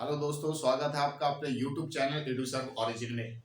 Hello दोस्तों, स्वागत है आपका अपने YouTube चैनल एडुसर्व ओरिजिन में।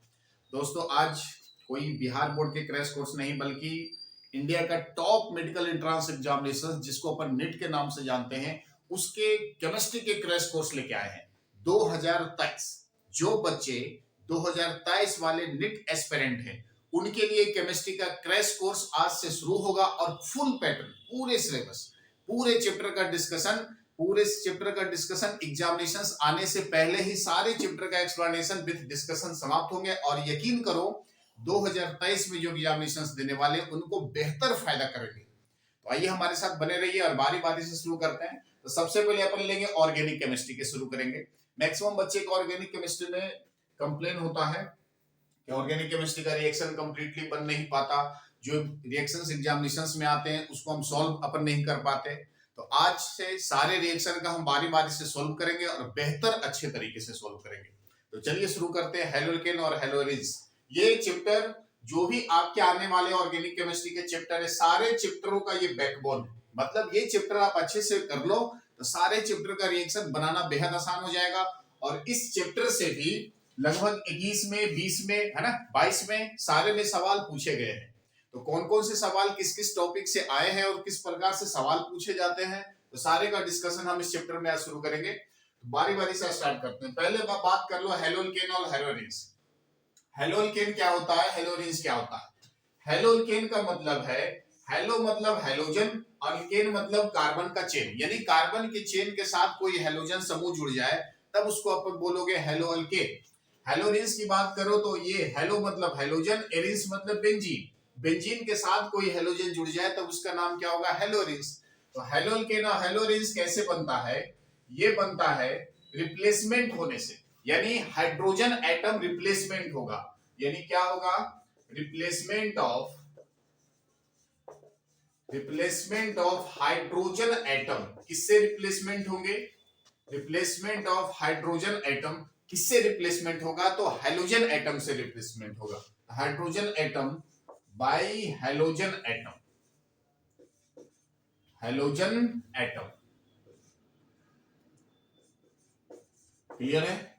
दोस्तों, आज कोई बिहार बोर्ड के क्रैश कोर्स नहीं बल्कि इंडिया का टॉप मेडिकल एंट्रेंस एग्जामिनेशन जिसको अपन नीट के नाम से जानते हैं, उसके केमिस्ट्री के क्रैश कोर्स लेके आए हैं 2023। जो बच्चे 2023 वाले नीट एस्पिरेंट हैं उनके लिए केमिस्ट्री का क्रैश कोर्स आज से शुरू होगा और फुल पैटर्न, पूरे सिलेबस, पूरे चैप्टर का डिस्कशन, पूरे चैप्टर का डिस्कशन एग्जामिनेशंस आने से पहले ही सारे चैप्टर का एक्सप्लेनेशन विद डिस्कशन समाप्त होंगे। और यकीन करो 2023 में जो एग्जामिनेशंस देने वाले उनको बेहतर फायदा करेंगे। तो आइए हमारे साथ बने रहिए और बारी बारी से शुरू करते हैं। तो सबसे पहले अपन लेंगे ऑर्गेनिक केमिस्ट्री के, शुरू करेंगे। मैक्सिमम बच्चे को ऑर्गेनिक केमिस्ट्री में कंप्लेन होता है कि ऑर्गेनिक केमिस्ट्री का रिएक्शन कंप्लीटली बन नहीं पाता, जो रिएक्शंस एग्जामिनेशंस में आते हैं उसको हम सॉल्व अपन नहीं कर पाते। तो आज से सारे रिएक्शन का हम बारी बारी से सॉल्व करेंगे और बेहतर अच्छे तरीके से सॉल्व करेंगे। तो चलिए शुरू करते हैं। हेलोल्केन और हेलोरिन्स, ये चैप्टर जो भी आपके आने वाले ऑर्गेनिक केमिस्ट्री के चैप्टर है, सारे चैप्टरों का ये बैकबोन है। मतलब ये चैप्टर आप अच्छे से कर लो तो सारे चैप्टर का रिएक्शन बनाना बेहद आसान हो जाएगा। और इस चैप्टर से भी लगभग 21 में, 20 में, है ना, 22 में सारे में सवाल पूछे गए हैं। तो कौन कौन से सवाल किस किस टॉपिक से आए हैं और किस प्रकार से सवाल पूछे जाते हैं, तो सारे का डिस्कशन हम इस चैप्टर में आज शुरू करेंगे। तो बारी बारी से स्टार्ट करते हैं। पहले बात कर लो हेलोल्केन और हेलोरिन्स। हेलोल्केन क्या होता है, हेलोरिन्स क्या होता है? हेलोल्केन का मतलब है, हेलो मतलब हेलोजन, अल्केन मतलब कार्बन का चेन, यानी कार्बन के चेन के साथ कोई हेलोजन समूह जुड़ जाए तब उसको अपन बोलोगे हेलो अल्केन। हेलोरिन्स की बात करो तो ये हेलो मतलब हेलोजन, एरिन्स मतलब बेंजीन, बेंजीन के साथ कोई हेलोजन जुड़ जाए तब उसका नाम क्या होगा, हेलोरिन्स। तो हेलोल्केन और हेलोरिन्स कैसे बनता है? ये बनता है रिप्लेसमेंट होने से, यानी हाइड्रोजन एटम रिप्लेसमेंट होगा। यानी क्या होगा? Replacement of hydrogen atom. किससे रिप्लेसमेंट होंगे? रिप्लेसमेंट ऑफ हाइड्रोजन एटम किससे रिप्लेसमेंट होगा? तो हेलोजन एटम से रिप्लेसमेंट होगा। Hydrogen atom by halogen atom, halogen atom. Clear है?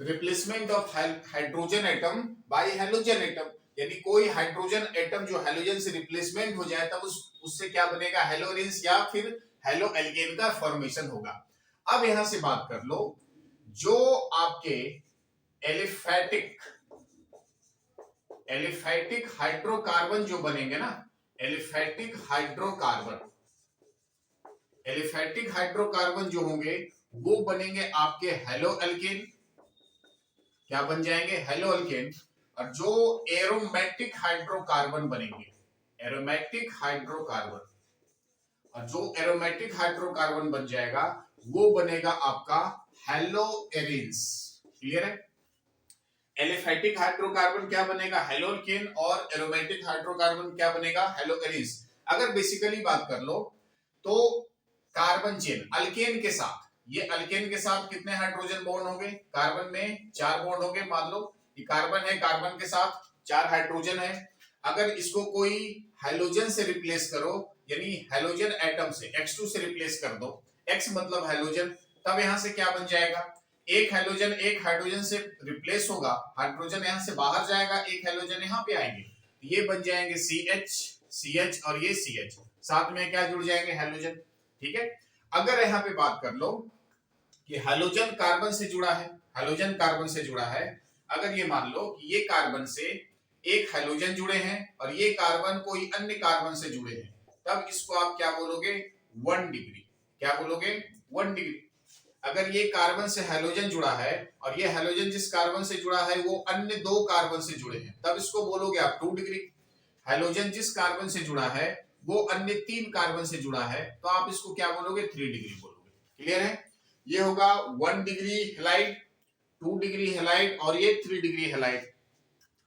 Replacement of hydrogen atom by halogen atom, यानी कोई हाइड्रोजन एटम जो हेलोजन से रिप्लेसमेंट हो जाए तब उससे क्या बनेगा, हेलोरिन्स या फिर हेलो एल्केन का फॉर्मेशन होगा। अब यहां से बात कर लो, जो आपके एलिफैटिक हाइड्रोकार्बन जो बनेंगे ना, एलिफैटिक हाइड्रोकार्बन जो होंगे वो बनेंगे आपके हेलो एल्केन। क्या बन जाएंगे? Hello alkane. और जो एरोमेटिक हाइड्रोकार्बन बनेंगे, एरोमेटिक हाइड्रोकार्बन, और जो एरोमेटिक हाइड्रोकार्बन बन जाएगा वो बनेगा आपका हेलो एरिन्स। क्लियर है? एलिफैटिक हाइड्रोकार्बन क्या बनेगा, हेलो अल्केन, और एरोमेटिक हाइड्रोकार्बन क्या बनेगा, हेलो एरिन्स। अगर बेसिकली बात कर लो तो कार्बन चेन अल्केन के साथ, ये अल्केन के साथ कितने हाइड्रोजन बॉन्ड होंगे? कार्बन में 4 बॉन्ड होंगे। मान लो ये कार्बन है, कार्बन के साथ 4 हाइड्रोजन है। अगर इसको कोई हेलोजन से रिप्लेस करो, यानी हेलोजन एटम से X2 से रिप्लेस कर दो, X मतलब हेलोजन, तब यहां से क्या बन जाएगा? एक हेलोजन एक हाइड्रोजन से रिप्लेस होगा, हाइड्रोजन यहां से बाहर जाएगा, एक हेलोजन यहां पे आएंगे, ये बन जाएंगे CH और ये CH, साथ में क्या जुड़ जाएंगे, हेलोजन। ठीक है? अगर यहां पे बात कर लो कि हेलोजन कार्बन से जुड़ा है, हेलोजन कार्बन से जुड़ा है, अगर ये मान लो कि ये कार्बन से एक हेलोजन जुड़े हैं और ये कार्बन कोई अन्य कार्बन से जुड़े हैं, तब इसको आप क्या बोलोगे, 1 डिग्री। क्या बोलोगे? 1 डिग्री। अगर ये कार्बन से हेलोजन जुड़ा है और ये हेलोजन जिस कार्बन से जुड़ा है वो अन्य 2 कार्बन से जुड़े हैं, तब इसको बोलोगे आप 2 डिग्री। हेलोजन जिस कार्बन से जुड़ा है वो अन्य 3 कार्बन से जुड़ा है, तो आप इसको क्या बोलोगे, 3 डिग्री बोलोगे। क्लियर है? ये होगा 1 डिग्री हेलाइड, 2 डिग्री हेलाइड और ये 3 डिग्री हेलाइड।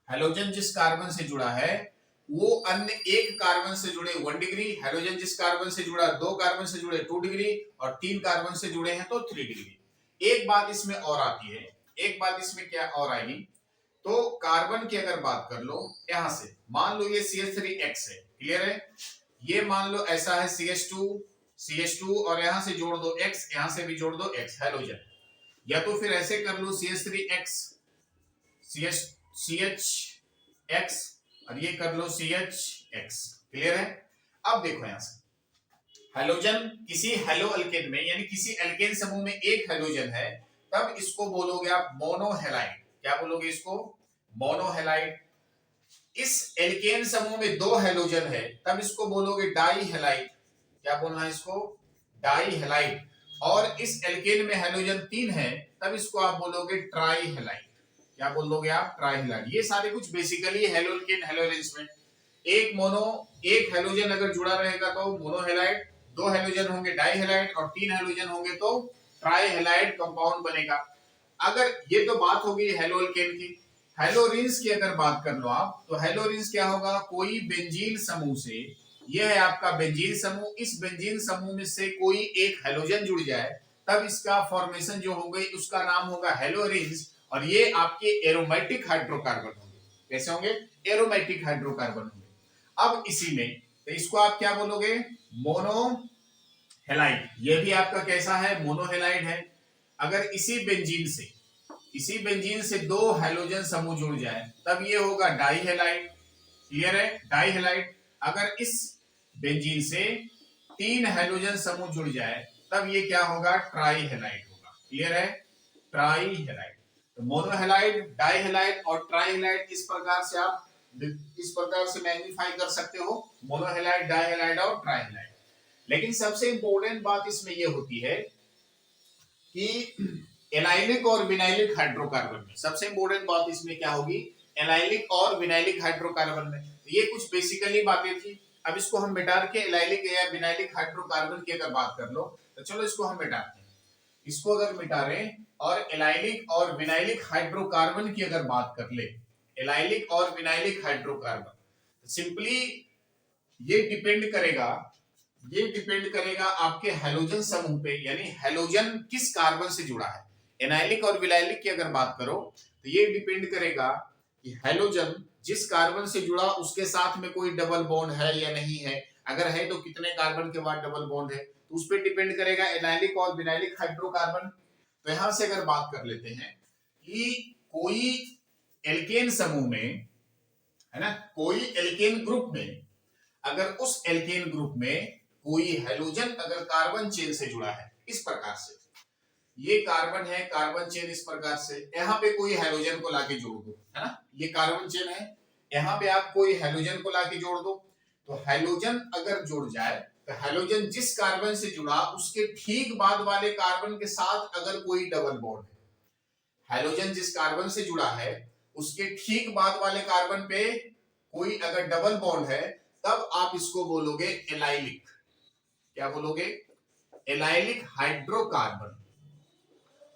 हेलोजन जिस कार्बन से जुड़ा है वो अन्य एक कार्बन से जुड़े 1 डिग्री, हेलोजन जिस कार्बन से जुड़ा 2 कार्बन से जुड़े 2 डिग्री और 3 कार्बन से जुड़े हैं तो 3 डिग्री। एक बात इसमें और आती है, एक बात इसमें क्या और आएगी, तो कार्बन की अगर बात कर लो, यहां से मान लो ये CH3X है। क्लियर है? ये मान लो ऐसा है CH2 और यहां से जोड़ दो X, यहां से भी जोड़ दो X, हेलोजन। या तो फिर ऐसे कर लो CH3X CH और ये कर लो CHX। क्लियर है? अब देखो यहां से हेलोजन किसी हेलो अल्केन में यानी किसी एल्केन समूह में एक हेलोजन है, तब इसको बोलोगे आप मोनोहेलाइड। क्या बोलोगे इसको? मोनोहेलाइड। इस एल्केन समूह में दो हेलोजन है, तब इसको बोलोगे डाईहेलाइड। क्या बोलना है इसको? डाईहेलाइड। और इस एल्केन में हेलोजन 3 है, तब इसको आप बोलोगे ट्राईहेलाइड। क्या बोलोगे आप? ट्राईहेलाइड। ये सारे कुछ बेसिकली हेलोल्केन हेलोजेंस में एक हेलोजन अगर जुड़ा रहेगा तो मोनोहेलाइड, दो हेलोजन होंगे डाईहेलाइड और तीन हेलोजन होंगे तो ट्राईहेलाइड कंपाउंड बनेगा। अगर ये तो बात होगी हेलोल्केन की। हेलोरिन्स की अगर बात कर लो आप, तो हेलोरिन्स क्या होगा? कोई बेंजीन समूह से, यह है आपका बेंजीन समूह, इस बेंजीन समूह में से कोई एक हेलोजन जुड़ जाए, तब इसका फॉर्मेशन जो होगा उसका नाम होगा हेलोरिन्स, और ये आपके एरोमेटिक हाइड्रोकार्बन होंगे। कैसे होंगे? एरोमेटिक हाइड्रोकार्बन होंगे। अब इसी में तो इसको आप क्या बोलोगे? मोनोहेलाइड। ये भी आपका कैसा है? मोनोहेलाइड है। अगर इसी बेंजीन से दो हेलोजन समूह जुड़ जाए, तब ये होगा डाईहेलाइड। क्लियर है? डाईहेलाइड। अगर इस बेंजीन से तीन हेलोजन समूह जुड़ जाए, तब ये क्या होगा? ट्राईहेलाइड होगा। क्लियर है? ट्राईहेलाइड। तो मोनोहेलाइड, डाईहेलाइड और ट्राईहेलाइड इस प्रकार से मैग्नीफाई कर सकते हो, मोनोहेलाइड, डाईहेलाइड और ट्राईहेलाइड। लेकिन सबसे इंपॉर्टेंट बात इसमें यह होती है कि एलाइलिक और विनाइलिक हाइड्रोकार्बन में सबसे इंपॉर्टेंट बात इसमें क्या होगी? एलाइलिक और विनाइलिक हाइड्रोकार्बन में ये कुछ बेसिकली बातें थी। अब इसको हम मिटा के एलाइलिक या विनाइलिक हाइड्रोकार्बन की अगर बात कर लो, तो चलो इसको हम मिटाते हैं। इसको अगर मिटा रहे और एलाइलिक और विनाइलिक हाइड्रोकार्बन की अगर बात कर ले, एलाइलिक और विनाइलिक हाइड्रोकार्बन, सिंपली ये डिपेंड करेगा आपके हेलोजन समूह पे, यानी हेलोजन किस कार्बन से जुड़ा है। एनाइलिक और विनाइलिक की अगर बात करो तो ये डिपेंड करेगा कि हेलोजन जिस कार्बन से जुड़ा उसके साथ में कोई डबल बॉन्ड है या नहीं है। अगर है तो कितने कार्बन के बाद डबल बॉन्ड है, तो उस पर डिपेंड करेगा एनाइलिक और विनाइलिक हाइड्रोकार्बन। तो यहां से अगर बात कर लेते हैं कि कोई एल्केन समूह में, है ना, कोई एल्केन ग्रुप में, अगर उस एल्केन ग्रुप में कोई हेलोजन अगर कार्बन चेन से जुड़ा है, इस प्रकार से ये कार्बन है, कार्बन चेन इस प्रकार से, यहाँ पे कोई हेलोजन को लाके जोड़ दो, है ना, ये कार्बन चेन है, यहाँ पे आप कोई हेलोजन को लाके जोड़ दो, तो हेलोजन अगर जुड़ जाए तो हेलोजन जिस कार्बन से जुड़ा उसके ठीक बाद वाले कार्बन के साथ अगर कोई डबल बॉन्ड है, हेलोजन जिस कार्बन से जुड़ा है उसके ठीक बाद वाले कार्बन पे कोई अगर डबल बॉन्ड है, तब आप इसको बोलोगे एलाइलिक। क्या बोलोगे? Allylic hydrocarbon.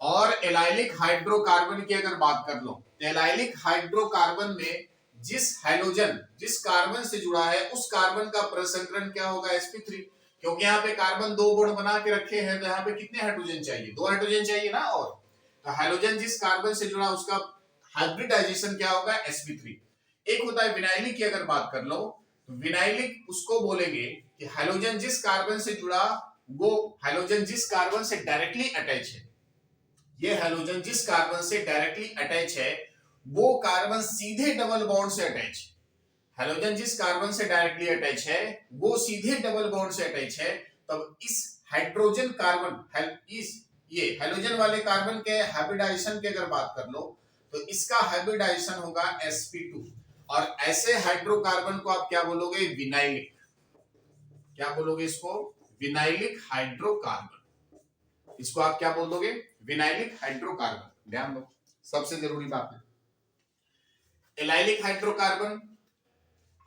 और एलाइलिक हाइड्रोकार्बन की अगर बात कर लो, तो एलाइलिक हाइड्रोकार्बन में जिस हेलोजन जिस कार्बन से जुड़ा है उस कार्बन का प्रसंकरण क्या होगा? sp3। क्योंकि यहाँ पे कार्बन दो बॉन्ड बना के रखे हैं, तो यहाँ पे कितने हाइड्रोजन चाहिए? दो हाइड्रोजन चाहिए ना। और तो हेलोजन जिस कार्बन से जुड़ा उसका हाइब्रिडाइजेशन क्या होगा? sp3। एक होता है विनाइलिक की अगर बात कर लो, तो विनाइलिक उसको बोलेंगे कि हेलोजन जिस कार्बन से जुड़ा, वो हेलोजन जिस कार्बन से डायरेक्टली अटैच है, ये हेलोजन जिस कार्बन से डायरेक्टली अटैच है वो कार्बन सीधे डबल बॉन्ड से अटैच है। हेलोजन जिस कार्बन से डायरेक्टली अटैच है वो सीधे डबल बॉन्ड से अटैच है। तब इस हाइड्रोजन कार्बन ये हेलोजन वाले कार्बन के हाइब्रिडाइजेशन की अगर बात कर लो, तो इसका हाइब्रिडाइजेशन होगा sp2। और ऐसे हाइड्रोकार्बन को आप क्या बोलोगे? विनाइलिक। क्या बोलोगे इसको? Vinylic hydrocarbon. इसको आप क्या बोल दोगे? Vinylic hydrocarbon. ध्यान दो, सबसे जरूरी बात है। एलाइलिक हाइड्रोकार्बन,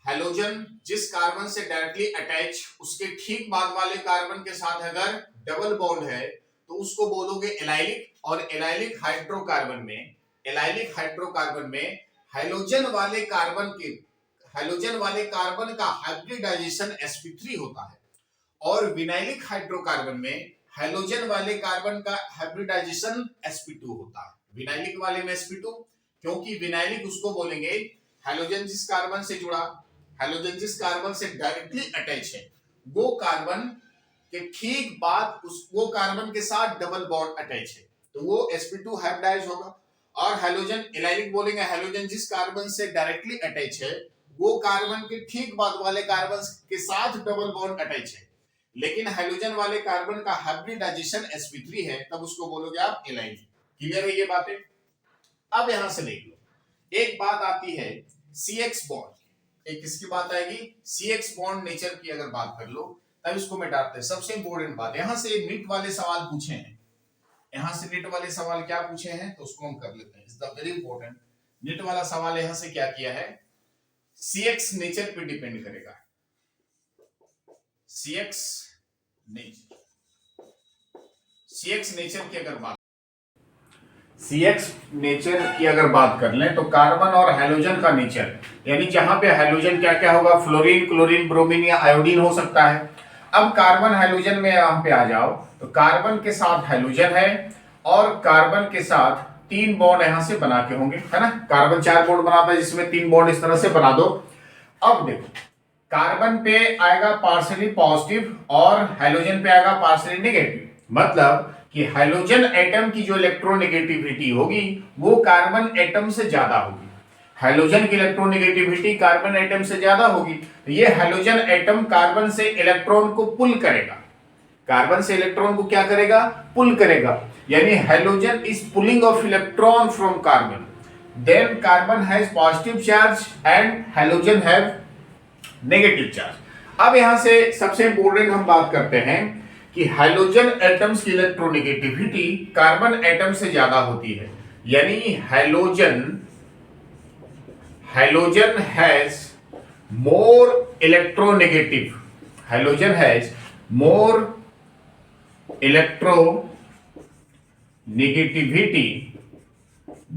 हेलोजन जिस कार्बन से डायरेक्टली अटैच उसके ठीक बाद वाले कार्बन के साथ अगर डबल बॉन्ड है तो उसको बोलोगे एलाइलिक। और एलाइलिक हाइड्रोकार्बन में हेलोजन वाले कार्बन का हाइब्रिडाइजेशन sp3 होता है। और विनाइलिक हाइड्रोकार्बन में हेलोजन वाले कार्बन का हाइब्रिडाइजेशन sp2 होता है। विनाइलिक वाले में sp2, क्योंकि विनाइलिक उसको बोलेंगे हेलोजन जिस कार्बन से जुड़ा, हेलोजन जिस कार्बन से डायरेक्टली अटैच है वो कार्बन के ठीक बाद वो कार्बन के साथ डबल बॉन्ड अटैच है, तो वो sp2 हाइब्रिडाइज होगा। और हैलोजन एलाइलिक बोलेंगे, हैलोजन जिस कार्बन से डायरेक्टली अटैच है वो कार्बन के ठीक बाद वाले कार्बन के साथ डबल बॉन्ड अटैच है, लेकिन हैलोजन वाले कार्बन का हाइब्रिडाइजेशन sp3 है, तब उसको बोलोगे आप एलाइलिक। क्लियर है ये बातें? अब यहां से देख लो, एक बात आती है CX बॉन्ड। एक किसकी बात आएगी? CX बॉन्ड नेचर की अगर बात कर लो तब इसको मिटाते हैं। सबसे इंपॉर्टेंट बात, यहां से निट वाले सवाल पूछे हैं, यहां से निट वाले सवाल क्या पूछे हैं तो उसको हम कर लेते हैं। Is the very important. NEET वाला सवाल यहां से क्या किया है, CX नेचर पे डिपेंड करेगा। CX नेचर, CX नेचर की अगर बात, CX नेचर की अगर बात कर लें तो कार्बन और हैलोजन का नेचर, यानी जहां पे हैलोजन क्या क्या होगा, फ्लोरीन, क्लोरीन, ब्रोमीन या आयोडीन हो सकता है। अब कार्बन हैलोजन में यहां पे आ जाओ तो कार्बन के साथ हैलोजन है और कार्बन के साथ 3 बॉन्ड यहां से बना के होंगे, है ना। कार्बन 4 बॉन्ड बनाता है जिसमें 3 बॉन्ड इस तरह से बना दो। अब देखो, कार्बन पे आएगा पार्शियली पॉजिटिव और हैलोजन पे आएगा पार्शियली नेगेटिव, मतलब कि हाइड्रोजन एटम की जो इलेक्ट्रोनेगेटिविटी होगी वो कार्बन एटम से ज्यादा होगी। हाइड्रोजन की इलेक्ट्रोनेगेटिविटी कार्बन एटम से ज्यादा होगी, तो ये हाइड्रोजन एटम कार्बन से इलेक्ट्रॉन को पुल करेगा। कार्बन से इलेक्ट्रॉन को क्या करेगा? पुल करेगा। यानी hydrogen is pulling of electron from carbon, then carbon has positive charge and hydrogen have negative charge. अब यहां से सबसे इंपॉर्टेंट हम बात करते हैं कि हाइड्रोजन एटम्स की इलेक्ट्रोनेगेटिविटी कार्बन एटम से ज्यादा होती है, यानी hydrogen has more electronegative, hydrogen has more electronegativity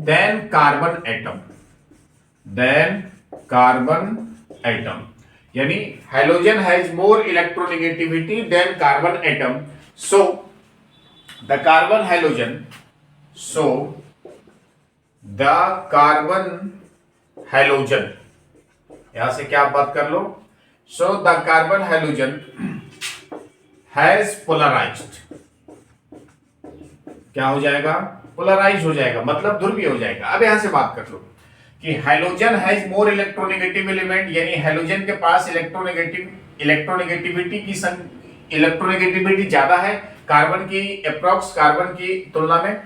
than carbon atom, यानी hydrogen has more electronegativity than carbon atom. So the carbon halogen, यहां से क्या बात कर लो, so the carbon halogen has polarized, क्या हो जाएगा? पोलराइज हो जाएगा, मतलब ध्रुवीय हो जाएगा। अब यहां से बात कर लो कि hydrogen has more electronegative element, यानी हाइड्रोजन के पास इलेक्ट्रोनेगेटिविटी ज्यादा है कार्बन की, अप्रॉक्स कार्बन की तुलना में।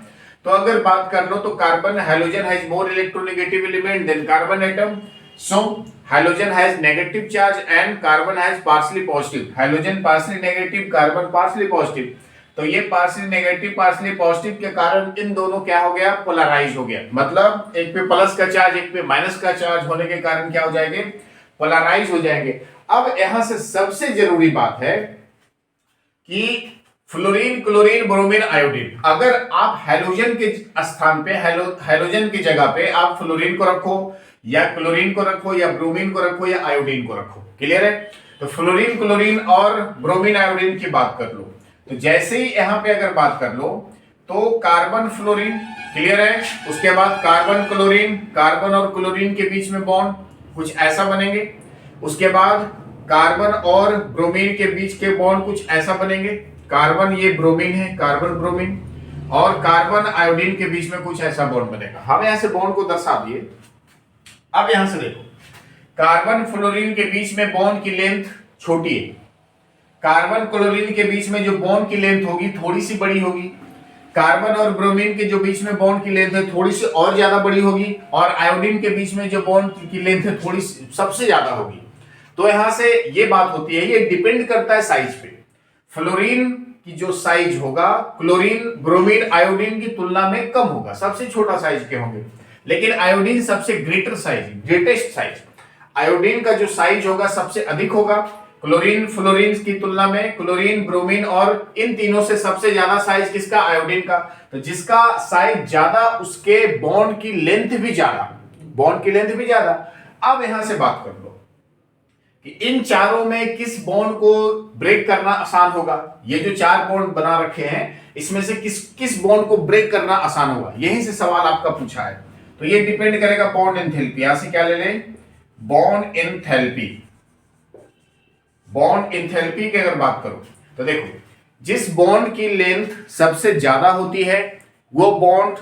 तो अगर बात कर लो तो carbon, hydrogen has more electronegative element then carbon atom, so hydrogen has negative charge and carbon has partially positive. Hydrogen partially negative, carbon partially positive, तो ये पार्शियली नेगेटिव पार्शियली पॉजिटिव के कारण इन दोनों क्या हो गया? पोलराइज हो गया। मतलब एक पे प्लस का चार्ज एक पे माइनस का चार्ज होने के कारण क्या हो जाएंगे? पोलराइज हो जाएंगे। अब यहां से सबसे जरूरी बात है कि फ्लोरीन, क्लोरीन, ब्रोमीन, आयोडीन, अगर आप हैलोजन के स्थान पे, हैलोजन की जगह पे आप फ्लोरीन को रखो या क्लोरीन को रखो या ब्रोमीन को रखो या आयोडीन को रखो, क्लियर है? तो फ्लोरीन, क्लोरीन और ब्रोमीन, आयोडीन की बात कर लो, तो जैसे ही यहां पे अगर बात कर लो तो कार्बन फ्लोरीन, क्लियर है, उसके बाद कार्बन क्लोरीन, कार्बन और क्लोरीन के बीच में बॉन्ड कुछ ऐसा बनेंगे, उसके बाद कार्बन और ब्रोमीन के बीच के बॉन्ड कुछ ऐसा बनेंगे, कार्बन ये ब्रोमीन है, कार्बन ब्रोमीन, और कार्बन आयोडीन के बीच में कुछ ऐसा बॉन्ड बनेगा। हम यहां से बॉन्ड को दर्शा दिए। अब यहां से देखो, कार्बन फ्लोरीन के बीच में बॉन्ड की लेंथ छोटी है, कार्बन क्लोरीन के बीच में जो बॉन्ड की लेंथ होगी थोड़ी सी बड़ी होगी, कार्बन और ब्रोमीन के जो बीच में बॉन्ड की लेंथ है थोड़ी सी और ज्यादा बड़ी होगी, और आयोडीन के बीच में जो बॉन्ड की लेंथ है थोड़ी सबसे ज्यादा होगी। तो यहां से ये बात होती है, ये डिपेंड करता है साइज पे। फ्लोरीन की जो साइज होगा क्लोरीन, ब्रोमीन, आयोडीन की तुलना में कम होगा, सबसे छोटा साइज के होंगे, लेकिन आयोडीन सबसे greater size, greatest size, iodine का जो साइज होगा सबसे अधिक होगा। क्लोरीन, फ्लोरीन की तुलना में क्लोरीन, ब्रोमीन और इन तीनों से सबसे ज्यादा साइज किसका? आयोडीन का। तो जिसका साइज ज्यादा उसके बॉन्ड की लेंथ भी ज्यादा, बॉन्ड की लेंथ भी ज्यादा। अब यहां से बात कर लो कि इन चारों में किस बॉन्ड को ब्रेक करना आसान होगा। ये जो 4 बॉन्ड बना रखे हैं इसमें से किस बॉन्ड को ब्रेक करना आसान होगा, यहीं से सवाल आपका पूछा है। तो ये डिपेंड करेगा बॉन्ड एंथैल्पी। यहां से क्या ले लें? Bond enthalpy. बॉन्ड एंथैल्पी की अगर बात करो तो देखो, जिस बॉन्ड की लेंथ सबसे ज्यादा होती है वो बॉन्ड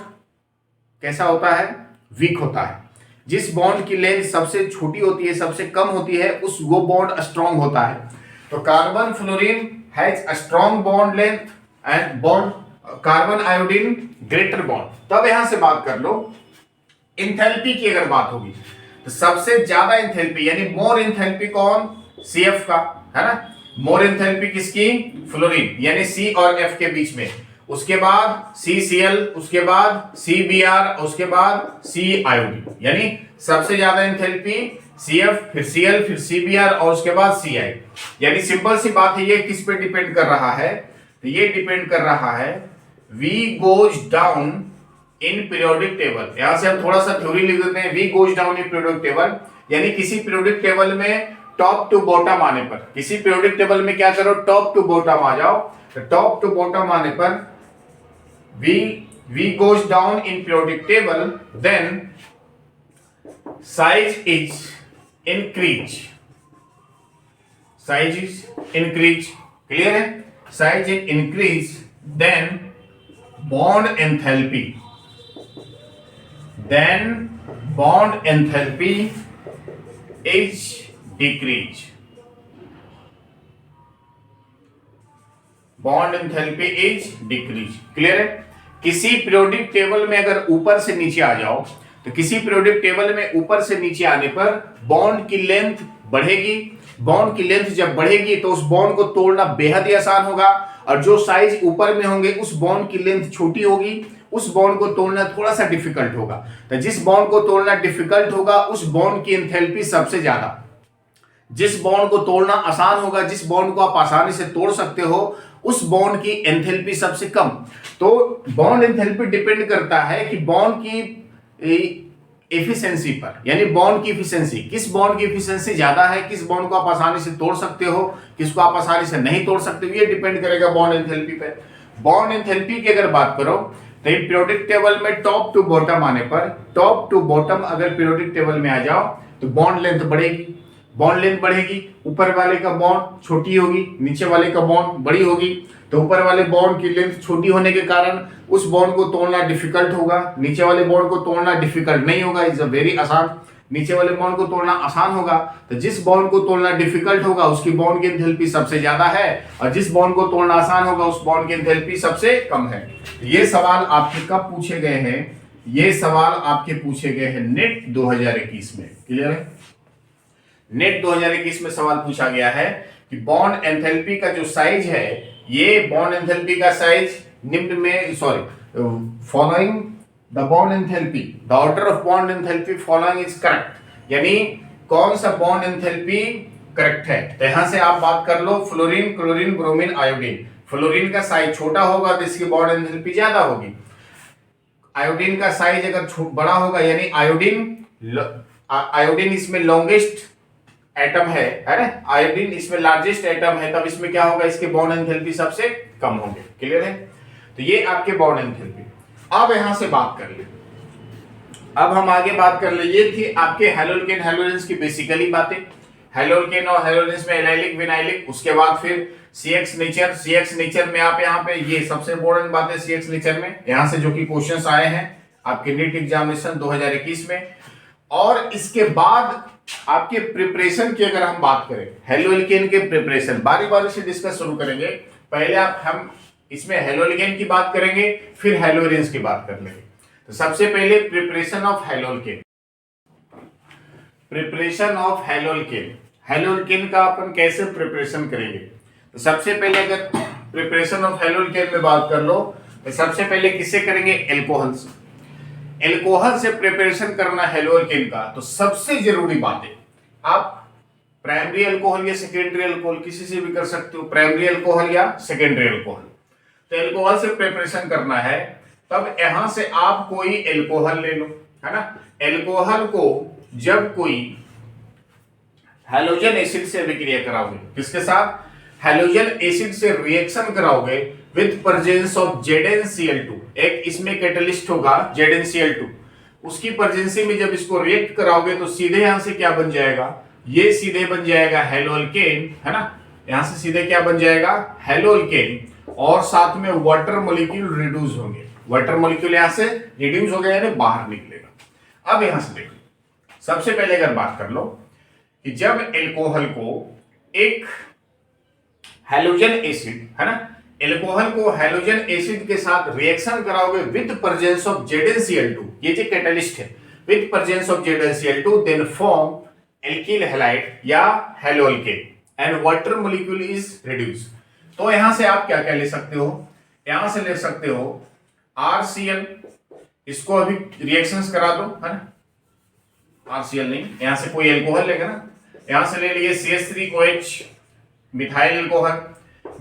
कैसा होता है, वीक होता है। जिस बॉन्ड की लेंथ सबसे छोटी होती है, सबसे कम होती है, वो बॉन्ड स्ट्रॉन्ग होता है। तो carbon fluorine has a strong bond length and bond carbon iodine greater bond. तब यहां से बात कर लो इंथैल्पी की अगर बात होगी तो सबसे ज्यादा इंथैल्पी यानी मोर इंथैल्पी कौन, CF का, है ना। मोर इंथैल्पी किसकी, फ्लोरीन, यानी C और F के बीच में। उसके बाद CCl, उसके बाद CBr, उसके बाद C आयोडीन, यानी सबसे ज्यादा इंथैल्पी CF, फिर Cl, फिर CBr और उसके बाद Ci। यानी सिंपल सी बात है, ये किस पे डिपेंड कर रहा है, तो ये डिपेंड कर रहा है V goes down in periodic table. यहां से हम थोड़ा सा थ्योरी लिख देते हैं, V goes down in periodic table, यानी किसी पीरियोडिक टेबल में टॉप टू बॉटम आने पर, किसी पीरियोडिक टेबल में क्या करो, टॉप टू बॉटम आ जाओ। तो टॉप टू बॉटम आने पर V goes down in periodic table, then size is increase, size is increase, clear है, size is increase, then bond enthalpy, then bond enthalpy is decrease, bond enthalpy is decrease, clear है। किसी periodic table में अगर ऊपर से नीचे आ जाओ, तो किसी पीरियोडिक टेबल में ऊपर से नीचे आने पर बॉन्ड की लेंथ बढ़ेगी। बॉन्ड की लेंथ जब बढ़ेगी तो उस बॉन्ड को तोड़ना बेहद ही आसान होगा, और जो साइज ऊपर में होंगे उस बॉन्ड की लेंथ छोटी होगी, उस बॉन्ड को तोड़ना थोड़ा सा डिफिकल्ट होगा। तो जिस बॉन्ड को तोड़ना डिफिकल्ट होगा उस बॉन्ड की एंथैल्पी सबसे ज्यादा, जिस बॉन्ड को तोड़ना आसान होगा, जिस बॉन्ड को आप आसानी से तोड़ सकते हो, उस बॉन्ड की एंथैल्पी सबसे कम। तो बॉन्ड एंथैल्पी डिपेंड करता है कि बॉन्ड की एफिशिएंसी पर, यानी बॉन्ड की एफिशिएंसी, किस बॉन्ड की एफिशिएंसी ज्यादा है, किस बॉन्ड को आप आसानी से तोड़ सकते हो, किसको आप आसानी से नहीं तोड़ सकते हो, ये डिपेंड करेगा बॉन्ड एंथैल्पी पे। बॉन्ड एंथैल्पी की अगर बात करो तो पीरियोडिक टेबल में टॉप टू बॉटम आने पर, टॉप टू बॉटम अगर पीरियोडिक टेबल में आ जाओ तो बॉन्ड लेंथ बढ़ेगी, बॉन्ड लेंथ बढ़ेगी, ऊपर वाले का बॉन्ड छोटी होगी, नीचे वाले का बॉन्ड बड़ी होगी। तो ऊपर वाले बॉन्ड की लेंथ छोटी होने के कारण उस बॉन्ड को तोड़ना डिफिकल्ट होगा, नीचे वाले बॉन्ड को तोड़ना डिफिकल्ट नहीं होगा, इज अ वेरी आसान। नीचे वाले बॉन्ड को तोड़ना आसान होगा, तो जिस बॉन्ड को तोड़ना डिफिकल्ट होगा उसकी बॉन्ड की एंथैल्पी सबसे ज्यादा है, और जिस बॉन्ड को तोड़ना आसान होगा उस बॉन्ड की एंथैल्पी सबसे कम है। ये सवाल आपके कब पूछे गए हैं, ये सवाल आपके पूछे गए हैं नेट 2021 में, क्लियर है। नेट 2021 में सवाल पूछा गया है कि बॉन्ड एंथैल्पी का जो साइज है, ये बॉन्ड एंथैल्पी का साइज निम्न में, following the bond enthalpy, the order of bond enthalpy following is correct, यानी कौन सा बॉन्ड एंथैल्पी करेक्ट है। तो यहां से आप बात कर लो fluorine, chlorine, bromine, iodine. Fluorine का साइज छोटा होगा तो इसकी बॉन्ड एंथैल्पी ज्यादा होगी। आयोडीन का साइज अगर बड़ा होगा, यानी आयोडीन इसमें लॉन्गेस्ट एटम है ना, आयोडीन इसमें लार्जेस्ट एटम है, तब इसमें क्या होगा, इसके बॉन्ड एंथैल्पी सबसे कम होंगे, क्लियर है। तो ये आपके बॉन्ड एंथैल्पी। अब यहां से बात कर ले, अब हम आगे बात कर ले, ये थी आपके हेलोल्केन हेलोजेंस की बेसिकली बातें, हेलोल्केन और हेलोजेंस में एलाइलिक विनाइलिक। उसके बाद फिर CX नेचर, CX नेचर में आप यहाँ पे ये सबसे इंपॉर्टेंट बात है CX नेचर में, यहां से जो कि क्वेश्चंस आए हैं आपके नीट एग्जामिनेशन 2021 में। और इसके बाद आपके प्रिपरेशन की अगर हम बात करें, हेलोल्केन के प्रिपरेशन बारी बारी से डिस्कस शुरू करेंगे। पहले हम इसमें हेलोल्केन की बात करेंगे, फिर हेलोजेंस की बात कर लेंगे। तो सबसे पहले preparation of haloalkane, preparation of haloalkane, haloalkane का अपन कैसे प्रिपरेशन करेंगे। तो सबसे पहले अगर प्रिपरेशन ऑफ हेलोल्केन में बात कर लो तो सबसे पहले किससे करेंगे, एल्कोहल से। एल्कोहल से प्रिपरेशन करना हेलोल्केन का, तो सबसे जरूरी बात है, आप प्राइमरी अल्कोहल या सेकेंडरी अल्कोहल किसी से भी कर सकते हो, प्राइमरी अल्कोहल या सेकेंडरी अल्कोहल। तो एल्कोहल से प्रिपरेशन करना है, तब यहां से आप कोई एल्कोहल ले लो, है ना। एल्कोहल को जब कोई हैलोजन एसिड से अभिक्रिया कराओगे, किसके साथ, हैलोजन एसिड से रिएक्शन कराओगे विद प्रेजेंस ऑफ ZnCl2, एक इसमें कैटलिस्ट होगा ZnCl2, उसकी प्रेजेंसी में जब इसको रिएक्ट कराओगे तो सीधे यहां से क्या बन जाएगा, ये सीधे बन जाएगा हेलोल्केन, है ना। यहां से सीधे क्या बन जाएगा, हेलोल्केन। और साथ में वाटर मॉलिक्यूल रिड्यूस होंगे। वाटर मॉलिक्यूल यहां से रिड्यूस हो गया यानी बाहर निकलेगा। अब यहां से देखो, सबसे पहले अगर बात कर लो कि जब एल्कोहल को एक हैलोजन एसिड है ना, एल्कोहल को हैलोजन एसिड के साथ रिएक्शन कराओगे विद प्रेजेंस ऑफ ZnCl2, ये जो कैटलिस्ट है, with presence of ZnCl2 then form alkyl halide या haloalkane and water molecule is reduce. तो यहां से आप क्या क्या ले सकते हो, यहां से ले सकते हो RCl, इसको अभी रिएक्शंस करा दो है ना, RCl नहीं, यहां से कोई एल्कोहल लेगा ना, यहां से ले लिए CH3OH methyl alcohol,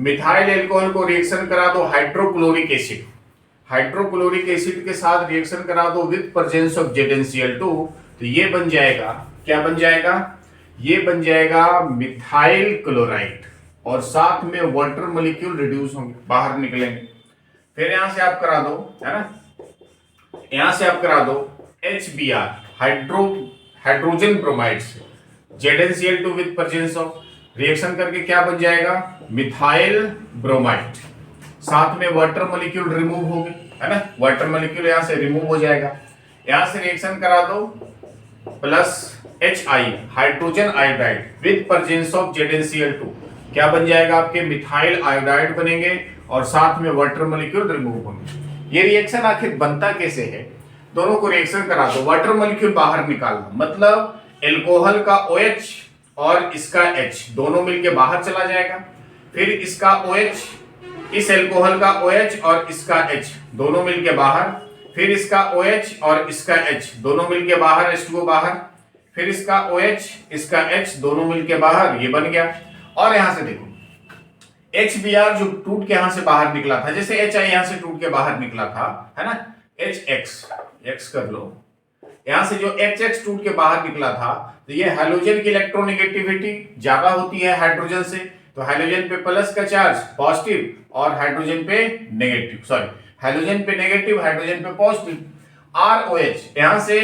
methyl alcohol को रिएक्शन करा दो हाइड्रोक्लोरिक एसिड, हाइड्रोक्लोरिक एसिड के साथ रिएक्शन करा दो विद प्रेजेंस ऑफ ZnCl2, तो ये बन जाएगा, क्या बन जाएगा, ये बन जाएगा मिथाइल क्लोराइड और साथ में वाटर मॉलिक्यूल रिड्यूस होंगे, बाहर निकलेंगे। फिर यहां से आप करा दो है ना, यहां से आप करा दो HBr हाइड्रोजन ब्रोमाइड से ZnCl2 with presence of, reaction करके क्या बन जाएगा मिथाइल ब्रोमाइड, साथ में वाटर मॉलिक्यूल रिमूव होगी है ना, वाटर मॉलिक्यूल यहां से रिमूव हो जाएगा। यहां से रिएक्शन करा दो plus HI hydrogen iodide with presence of ZnCl2, क्या बन जाएगा आपके मिथाइल आयोडाइड बनेंगे और साथ में वाटर मॉलिक्यूल रिमूव होंगे। ये रिएक्शन आखिर बनता कैसे है, दोनों को रिएक्शन करा दो, वाटर मॉलिक्यूल बाहर निकालना, मतलब एल्कोहल का OH और इसका H दोनों मिलके बाहर चला जाएगा, फिर इसका OH, इस एल्कोहल का OH और इसका H दोनों मिलके बाहर, फिर इसका OH और इसका H दोनों मिलके बाहर, H2O बाहर, फिर इसका OH इसका H दोनों मिलके बाहर, ये बन गया। और यहां से देखो HBr जो टूट के यहां से बाहर निकला था, जैसे HI यहां से टूट के बाहर निकला था है ना, HX कर लो, यहां से जो HX टूट के बाहर निकला था, तो ये हाइड्रोजन की इलेक्ट्रोनेगेटिविटी ज्यादा होती है हाइड्रोजन से, तो हाइड्रोजन पे प्लस का चार्ज पॉजिटिव और हाइड्रोजन पे नेगेटिव, सॉरी हाइड्रोजन पे नेगेटिव हाइड्रोजन पे पॉजिटिव। ROH यहां से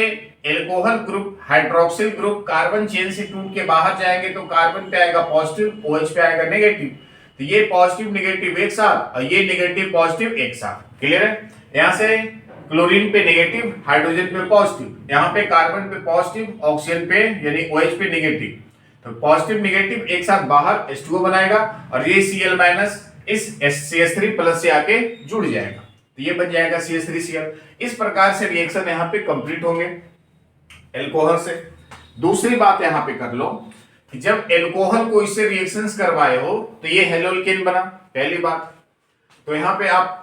alcohol group hydroxyl group carbon chain से टूट के बाहर जाएंगे, तो कार्बन पे आएगा पॉजिटिव, OH पे आएगा नेगेटिव, तो ये पॉजिटिव नेगेटिव एक साथ और ये नेगेटिव पॉजिटिव एक साथ, क्लियर है। यहां से क्लोरीन पे नेगेटिव हाइड्रोजन पे पॉजिटिव, यहाँ पे कार्बन पे पॉजिटिव ऑक्सीजन पे यानी OH पे नेगेटिव, तो पॉजिटिव नेगेटिव एक साथ बाहर H2O बनाएगा और ये Cl- इस CH3 प्लस से आके जुड़ जाएगा, तो ये बन जाएगा CH3Cl। इस प्रकार से रिएक्शन यहाँ पे कंप्लीट होंगे एल्कोहल से। दूसरी बात यहाँ पे कर लो कि जब एल्कोहल को इससे रिएक्शंस करवाए हो तो ये हेलोल्केन बना, पहली बात, तो यहाँ पे आप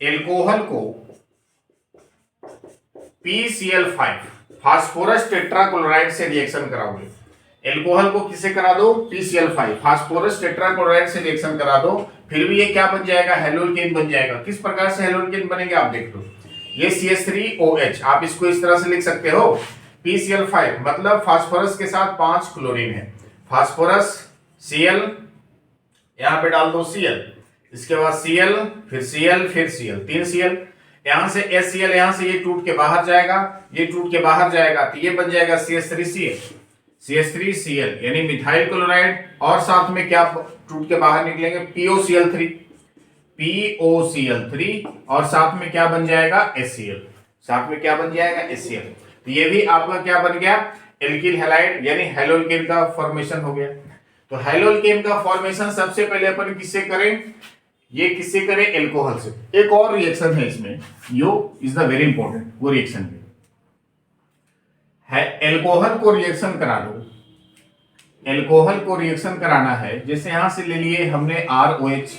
एल्कोहल को PCl5 फास्फोरस टेट्राक्लोराइड से रिएक्शन कराओगे, एल्कोहल को किससे करा दो, PCl5 फास्फोरस टेट्राक्लोराइड से रिएक्शन करा दो, फिर भी ये क्या बन जाएगा, हेलोल्केन बन जाएगा। किस प्रकार से हेलोल्केन बनेंगे आप देख लो, ये CH3OH आप इसको इस तरह से लिख सकते हो, PCl5 मतलब फास्फोरस के साथ 5 क्लोरीन है, फास्फोरस Cl, यहां पे डाल दो Cl, इसके बाद Cl फिर Cl फिर Cl, 3 Cl, यहां से HCl, यहां से ये टूट के बाहर जाएगा, ये टूट के बाहर जाएगा, तो ये बन जाएगा CH3Cl यानी मिथाइल क्लोराइड, और साथ में क्या टूट के बाहर निकलेंगे, POCl3 और साथ में क्या बन जाएगा, HCl, साथ में क्या बन जाएगा, HCl, तो ये भी आपका क्या बन गया, एल्किल हैलाइड यानी हेलोल्केन का फॉर्मेशन हो गया। तो हेलोल्केन का फॉर्मेशन सबसे पहले अपन किससे करें, ये किससे करें, एल्कोहल से। एक और रिएक्शन है इसमें, यो इज द वेरी इंपॉर्टेंट, वो रिएक्शन है एल्कोहल को रिएक्शन करा दो, एल्कोहल को रिएक्शन कराना है, जैसे यहां से ले लिए हमने ROH,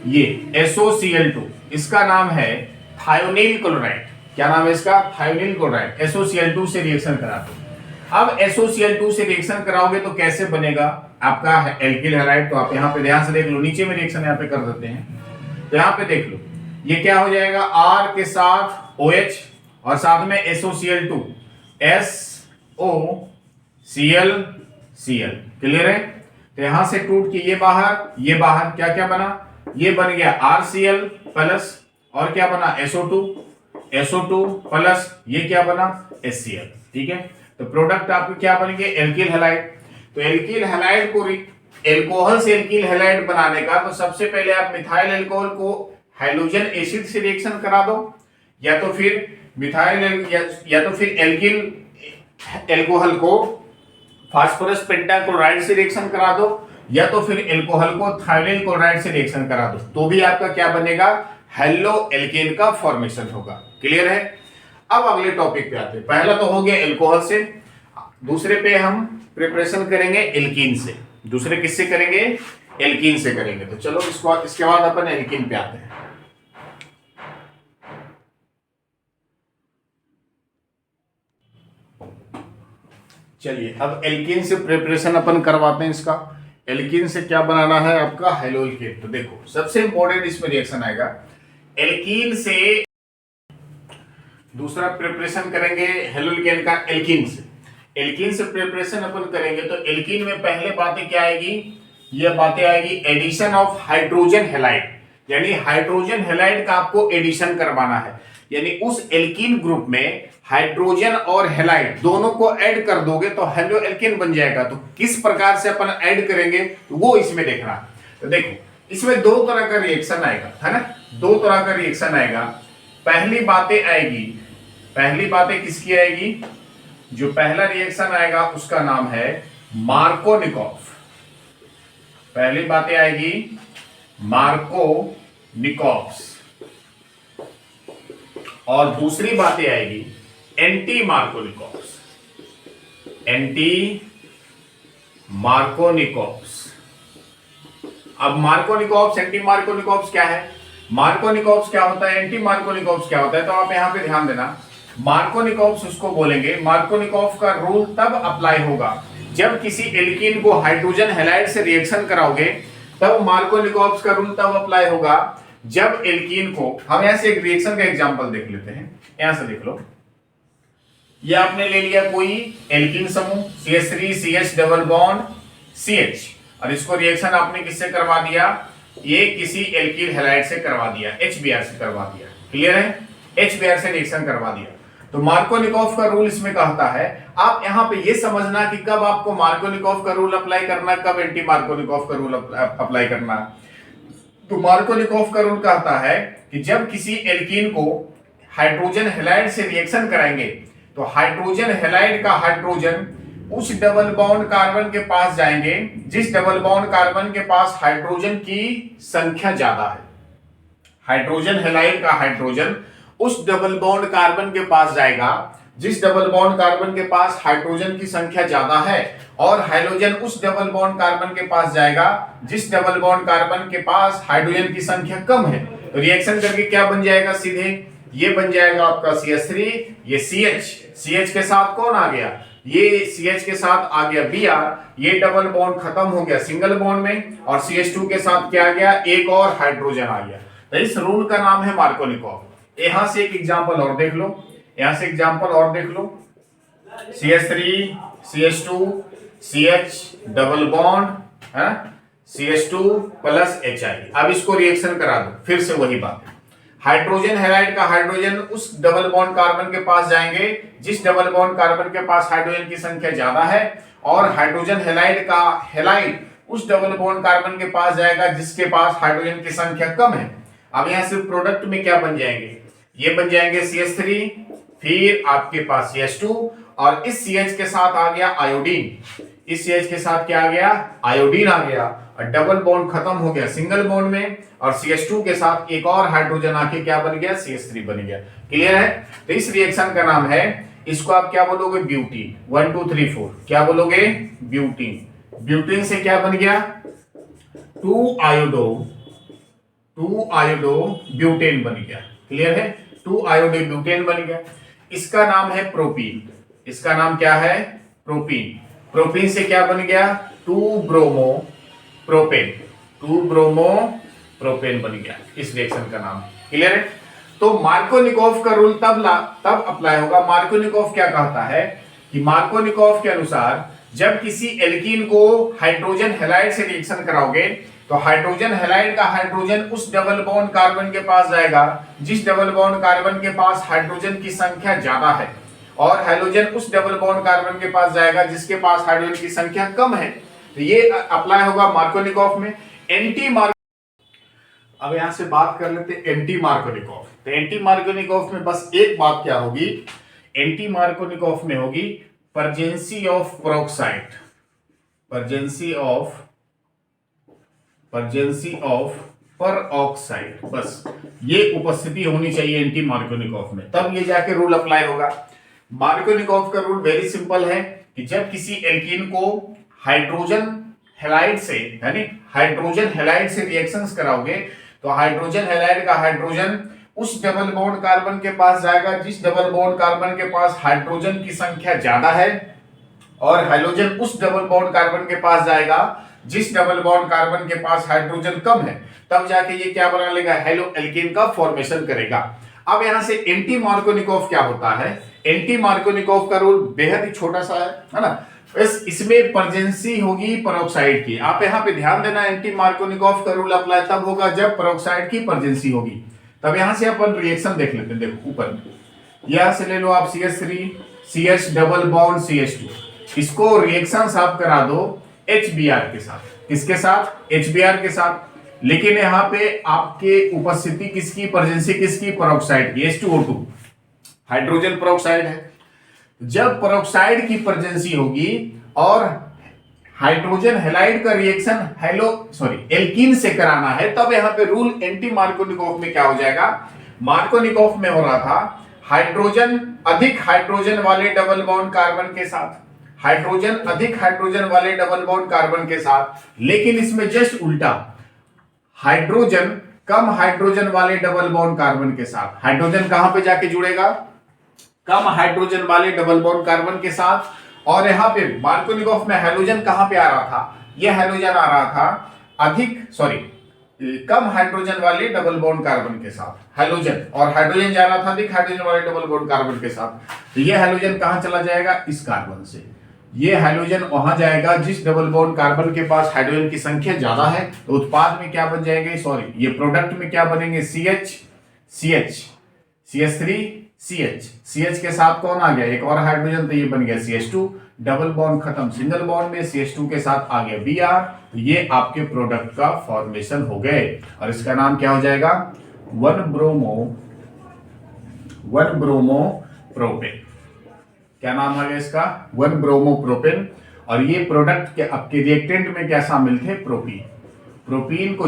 ये SOCl2, इसका नाम है थायोनिल क्लोराइड, क्या नाम है इसका, थायोनिल क्लोराइड, SOCl2 से रिएक्शन करा दो। अब SOCl2 से रिएक्शन कराओगे तो कैसे बनेगा आपका एल्किल हैलाइड, तो आप यहाँ पे ध्यान से देख लो, नीचे में रिएक्शन यहाँ पे कर देते हैं, तो यहाँ पे देख लो ये क्या हो जाएगा, R के साथ OH और साथ में SOCl2, SOCl, क्लियर है। तो यहां से टूट के ये बाहर क्या क्या बना, ये बन गया RCl प्लस और क्या बना, SO2 प्लस ये क्या बना, HCl, ठीक है। तो प्रोडक्ट आपके क्या बनेंगे, एल्किल हैलाइड। तो एल्किल हैलाइड को एल्कोहल से एल्किल हैलाइड बनाने का, तो सबसे पहले आप मिथाइल एल्कोहल को हाइड्रोजन एसिड से रिएक्शन करा दो, या तो फिर या तो फिर एल्किल एल्कोहल को फास्फोरस पेंटाक्लोराइड से रिएक्शन करा दो, या तो फिर एल्कोहल को थायराइल क्लोराइड से रिएक्शन करा दो, तो भी आपका क्या बनेगा, हेलो एल्केन का फॉर्मेशन होगा। क्लियर है। अब अगले टॉपिक पे आते हैं। पहला तो हो गया एल्कोहल से, दूसरे पे हम प्रिपरेशन करेंगे एल्कीन से। दूसरे किससे करेंगे, एल्कीन से करेंगे। तो चलो इसके बाद अपन एल्कीन पे आते हैं। चलिए अब एल्कीन से प्रिपरेशन अपन करवाते हैं इसका। एल्कीन से क्या बनाना है आपका, हेलोल्केन। तो देखो सबसे इंपॉर्टेंट इसमें रिएक्शन आएगा एल्कीन से, दूसरा प्रिपरेशन करेंगे हेलोल्केन का एल्कीन से। एल्कीन से प्रिपरेशन अपन करेंगे तो एल्कीन में पहले बातें क्या आएगी, ये बातें आएगी एडिशन ऑफ हाइड्रोजन हैलाइड, यानी हाइड्रोजन हैलाइड का आपको एडिशन करवाना है, यानी उस एल्कीन ग्रुप में हाइड्रोजन और हैलाइड दोनों को ऐड कर दोगे तो हेलो एल्केन बन जाएगा। तो किस प्रकार से अपन ऐड करेंगे वो इसमें देखना। तो देखो इसमें दो तरह का रिएक्शन आएगा, है ना, दो तरह का रिएक्शन आएगा। पहली बातें किसकी आएगी, जो पहला रिएक्शन आएगा उसका नाम है मार्कोनिकॉफ। पहली बातें आएगी मार्कोनिकॉफ्स, और दूसरी बातें आएगी एंटी मार्कोनिकॉफ्स। अब मार्कोनिकॉफ्स एंटी मार्कोनिकॉफ्स क्या है, मार्कोनिकॉफ्स क्या होता है, एंटी मार्कोनिकॉफ्स क्या होता है, तो आप यहां पे ध्यान देना। मार्कोनिकॉफ्स उसको बोलेंगे, मार्कोनिकॉफ का रूल तब अप्लाई होगा जब किसी एल्कीन को हाइड्रोजन हैलाइड से रिएक्शन कराओगे, तब मार्कोनिकॉफ्स का रूल तब अप्लाई होगा जब एल्कीन को, हम यहां से एक रिएक्शन का एग्जांपल देख लेते हैं। यहां से देख लो, ये आपने ले लिया कोई एल्कीन समूह CH3 CH double bond CH, और इसको रिएक्शन आपने किससे करवा दिया, ये किसी एल्कीन हैलाइड से करवा दिया, HBr से करवा दिया। क्लियर है, HBr से रिएक्शन करवा दिया। तो मार्कोनिकॉफ का रूल इसमें कहता है, आप यहां पे ये समझना कि कब आपको मार्कोनिकॉफ का रूल अप्लाई करना, कब एंटी मार्कोनिकॉफ का रूल अप्लाई करना। तो मार्कोनिकॉफ का रूल कहता है कि जब किसी एल्कीन को हाइड्रोजन हैलाइड से रिएक्शन कराएंगे तो हाइड्रोजन हैलाइड का हाइड्रोजन उस डबल बॉन्ड कार्बन के पास जाएंगे जिस डबल बॉन्ड कार्बन के पास हाइड्रोजन की संख्या ज्यादा है। हाइड्रोजन हैलाइड का हाइड्रोजन उस डबल बॉन्ड कार्बन के पास जाएगा जिस डबल बॉन्ड कार्बन के पास हाइड्रोजन की संख्या ज्यादा है, और हाइड्रोजन उस डबल बॉन्ड कार्बन के पास जाएगा जिस डबल बॉन्ड कार्बन के पास हाइड्रोजन की संख्या कम है। तो रिएक्शन करके क्या बन जाएगा, सीधे ये बन जाएगा आपका CH3, ये CH के साथ कौन आ गया, ये CH के साथ आ गया Br, ये डबल बॉन्ड खत्म हो गया सिंगल बॉन्ड में, और CH2 के साथ क्या आ गया, एक और हाइड्रोजन आ गया। तो इस रूल का नाम है मार्कोनिकॉफ। यहां से एक एग्जांपल और देख लो, CH3 CH2 CH double bond है, CH2 प्लस HI। अब इसको रिएक्शन करा दो, फिर से वही बात, हाइड्रोजन हैलाइड का हाइड्रोजन उस डबल बॉन्ड कार्बन के पास जाएंगे जिस डबल बॉन्ड कार्बन के पास हाइड्रोजन की संख्या ज्यादा है, और हाइड्रोजन हैलाइड का हैलाइड उस डबल बॉन्ड कार्बन के पास जाएगा जिसके पास हाइड्रोजन की संख्या कम है। अब यहां से प्रोडक्ट में क्या बन जाएंगे, ये बन जाएंगे CH3, फिर आपके पास CH2, और इस CH के साथ आ गया आयोडीन, इस CH के साथ क्या आ गया, आयोडीन आ गया, और डबल बॉन्ड खत्म हो गया सिंगल बॉन्ड में, और CH2 के साथ एक और हाइड्रोजन आके क्या बन गया, CH3 बन गया। क्लियर है। तो इस रिएक्शन का नाम है, इसको आप क्या बोलोगे, ब्यूटीन। 1 2 3 4 क्या बोलोगे, ब्यूटीन। ब्यूटीन से क्या बन गया, 2 आयोडो ब्यूटेन बन गया। क्लियर है, 2 आयोडो ब्यूटेन बन गया। इसका नाम है प्रोपीन, इसका नाम क्या है, प्रोपीन। प्रोपीन से क्या बन गया, 2 ब्रोमो प्रोपेन बन गया, इस रिएक्शन का नाम। क्लियर है। तो मार्कोनिकॉफ का रूल तब अप्लाई होगा। मार्कोनिकॉफ क्या कहता है कि मार्कोनिकॉफ के अनुसार जब किसी एल्कीन को हाइड्रोजन हैलाइड से रिएक्शन कराओगे तो हाइड्रोजन हैलाइड का हाइड्रोजन उस डबल बॉन्ड कार्बन के पास जाएगा जिस डबल बॉन्ड कार्बन के पास हाइड्रोजन की संख्या ज्यादा है, और हाइड्रोजन उस डबल बॉन्ड कार्बन के पास जाएगा जिसके पास हाइड्रोजन की संख्या कम है। तो ये अप्लाई होगा मार्कोनिकॉफ में। एंटी मार्को, अब यहां से बात कर लेते हैं एंटी मार्कोनिकॉफ। तो एंटी मार्कोनिकॉफ में बस एक बात क्या होगी, एंटी मार्कोनिकॉफ में होगी पर्जेंसी ऑफ पेरोक्साइड, पर्जेंसी ऑफ परऑक्साइड, बस ये उपस्थिति होनी चाहिए एंटी मार्कोनिकॉफ में, तब ये जाके रूल अप्लाई होगा। मार्कोनिकॉफ का रूल वेरी सिंपल है कि जब किसी एल्कीन को हाइड्रोजन हैलाइड से, यानी हाइड्रोजन हैलाइड से रिएक्शंस कराओगे, तो हाइड्रोजन हैलाइड का हाइड्रोजन उस डबल बॉन्ड कार्बन के पास जाएगा जिस डबल बॉन्ड कार्बन के पास हाइड्रोजन की संख्या ज्यादा है, और हाइड्रोजन उस डबल बॉन्ड कार्बन के पास जाएगा जिस डबल बॉन्ड कार्बन के पास हाइड्रोजन कम है, तब जाके ये क्या बना लेगा, हेलो एल्केन का फॉर्मेशन करेगा। अब यहां से एंटी मार्कोनिकॉफ क्या होता है, एंटी मार्कोनिकॉफ का रूल बेहद ही छोटा सा है ना, इसमें पर्जेंसी होगी पेरोक्साइड की। आप यहाँ पे ध्यान देना, एंटी मार्कोनिकॉफ का रूल अप्लाई तब होगा जब पेरोक्साइड की पर्जेंसी होगी। तब यहां से अपन रिएक्शन देख लेते हैं, देखो ऊपर यहां से ले लो आप CH3 CH double bond CH2, इसको रिएक्शन आप करा दो HBr के साथ, किसके साथ, HBr के साथ, लेकिन यहाँ पे आपके उपस्थिति किसकी, पर्जेंसी किसकी, पेरोक्साइड की, H2O2 हाइड्रोजन पेरोक्साइड है। जब पेरोक्साइड की पर्जेंसी होगी और हाइड्रोजन हैलाइड का रिएक्शन एल्कीन से कराना है, तब यहाँ पे रूल एंटी मार्कोनिकॉफ में क्या हो जाएगा, मार्कोनिकॉफ में हो रहा था हाइड्रोजन अधिक हाइड्रोजन वाले डबल बॉन्ड कार्बन के साथ, हाइड्रोजन अधिक हाइड्रोजन वाले डबल बॉन्ड कार्बन के साथ, लेकिन इसमें जस्ट उल्टा, हाइड्रोजन कम हाइड्रोजन वाले डबल बॉन्ड कार्बन के साथ। हाइड्रोजन कहां पे जाके जुड़ेगा, कम हाइड्रोजन वाले डबल बॉन्ड कार्बन के साथ, और यहां पे मार्कोनिकॉफ में हाइड्रोजन कहां पे आ रहा था, यह हाइड्रोजन आ रहा था कम हाइड्रोजन वाले डबल बॉन्ड कार्बन के साथ हाइड्रोजन, और हाइड्रोजन जा रहा था अधिक हाइड्रोजन वाले डबल बॉन्ड कार्बन के साथ। तो ये हाइड्रोजन कहां चला जाएगा, इस कार्बन से, ये हाइड्रोजन वहां जाएगा जिस डबल बॉन्ड कार्बन के पास हाइड्रोजन की संख्या ज्यादा है, तो उत्पाद में क्या बन जाएंगे, ये प्रोडक्ट में क्या बनेंगे, CH3 CH के साथ कौन आ गया, एक और हाइड्रोजन, तो ये बन गया CH2, डबल बॉन्ड खत्म, सिंगल बॉन्ड में CH2 के साथ आ गया Br, तो ये आपके प्रोडक्ट का फॉर्मेशन हो गए, और इसका नाम क्या हो जाएगा, 1 ब्रोमो प्रोपेन। क्या नाम आ गया इसका, 1 ब्रोमो प्रोपेन। और ये प्रोडक्ट के आपके रिएक्टेंट में क्या शामिल थे, प्रोपीन को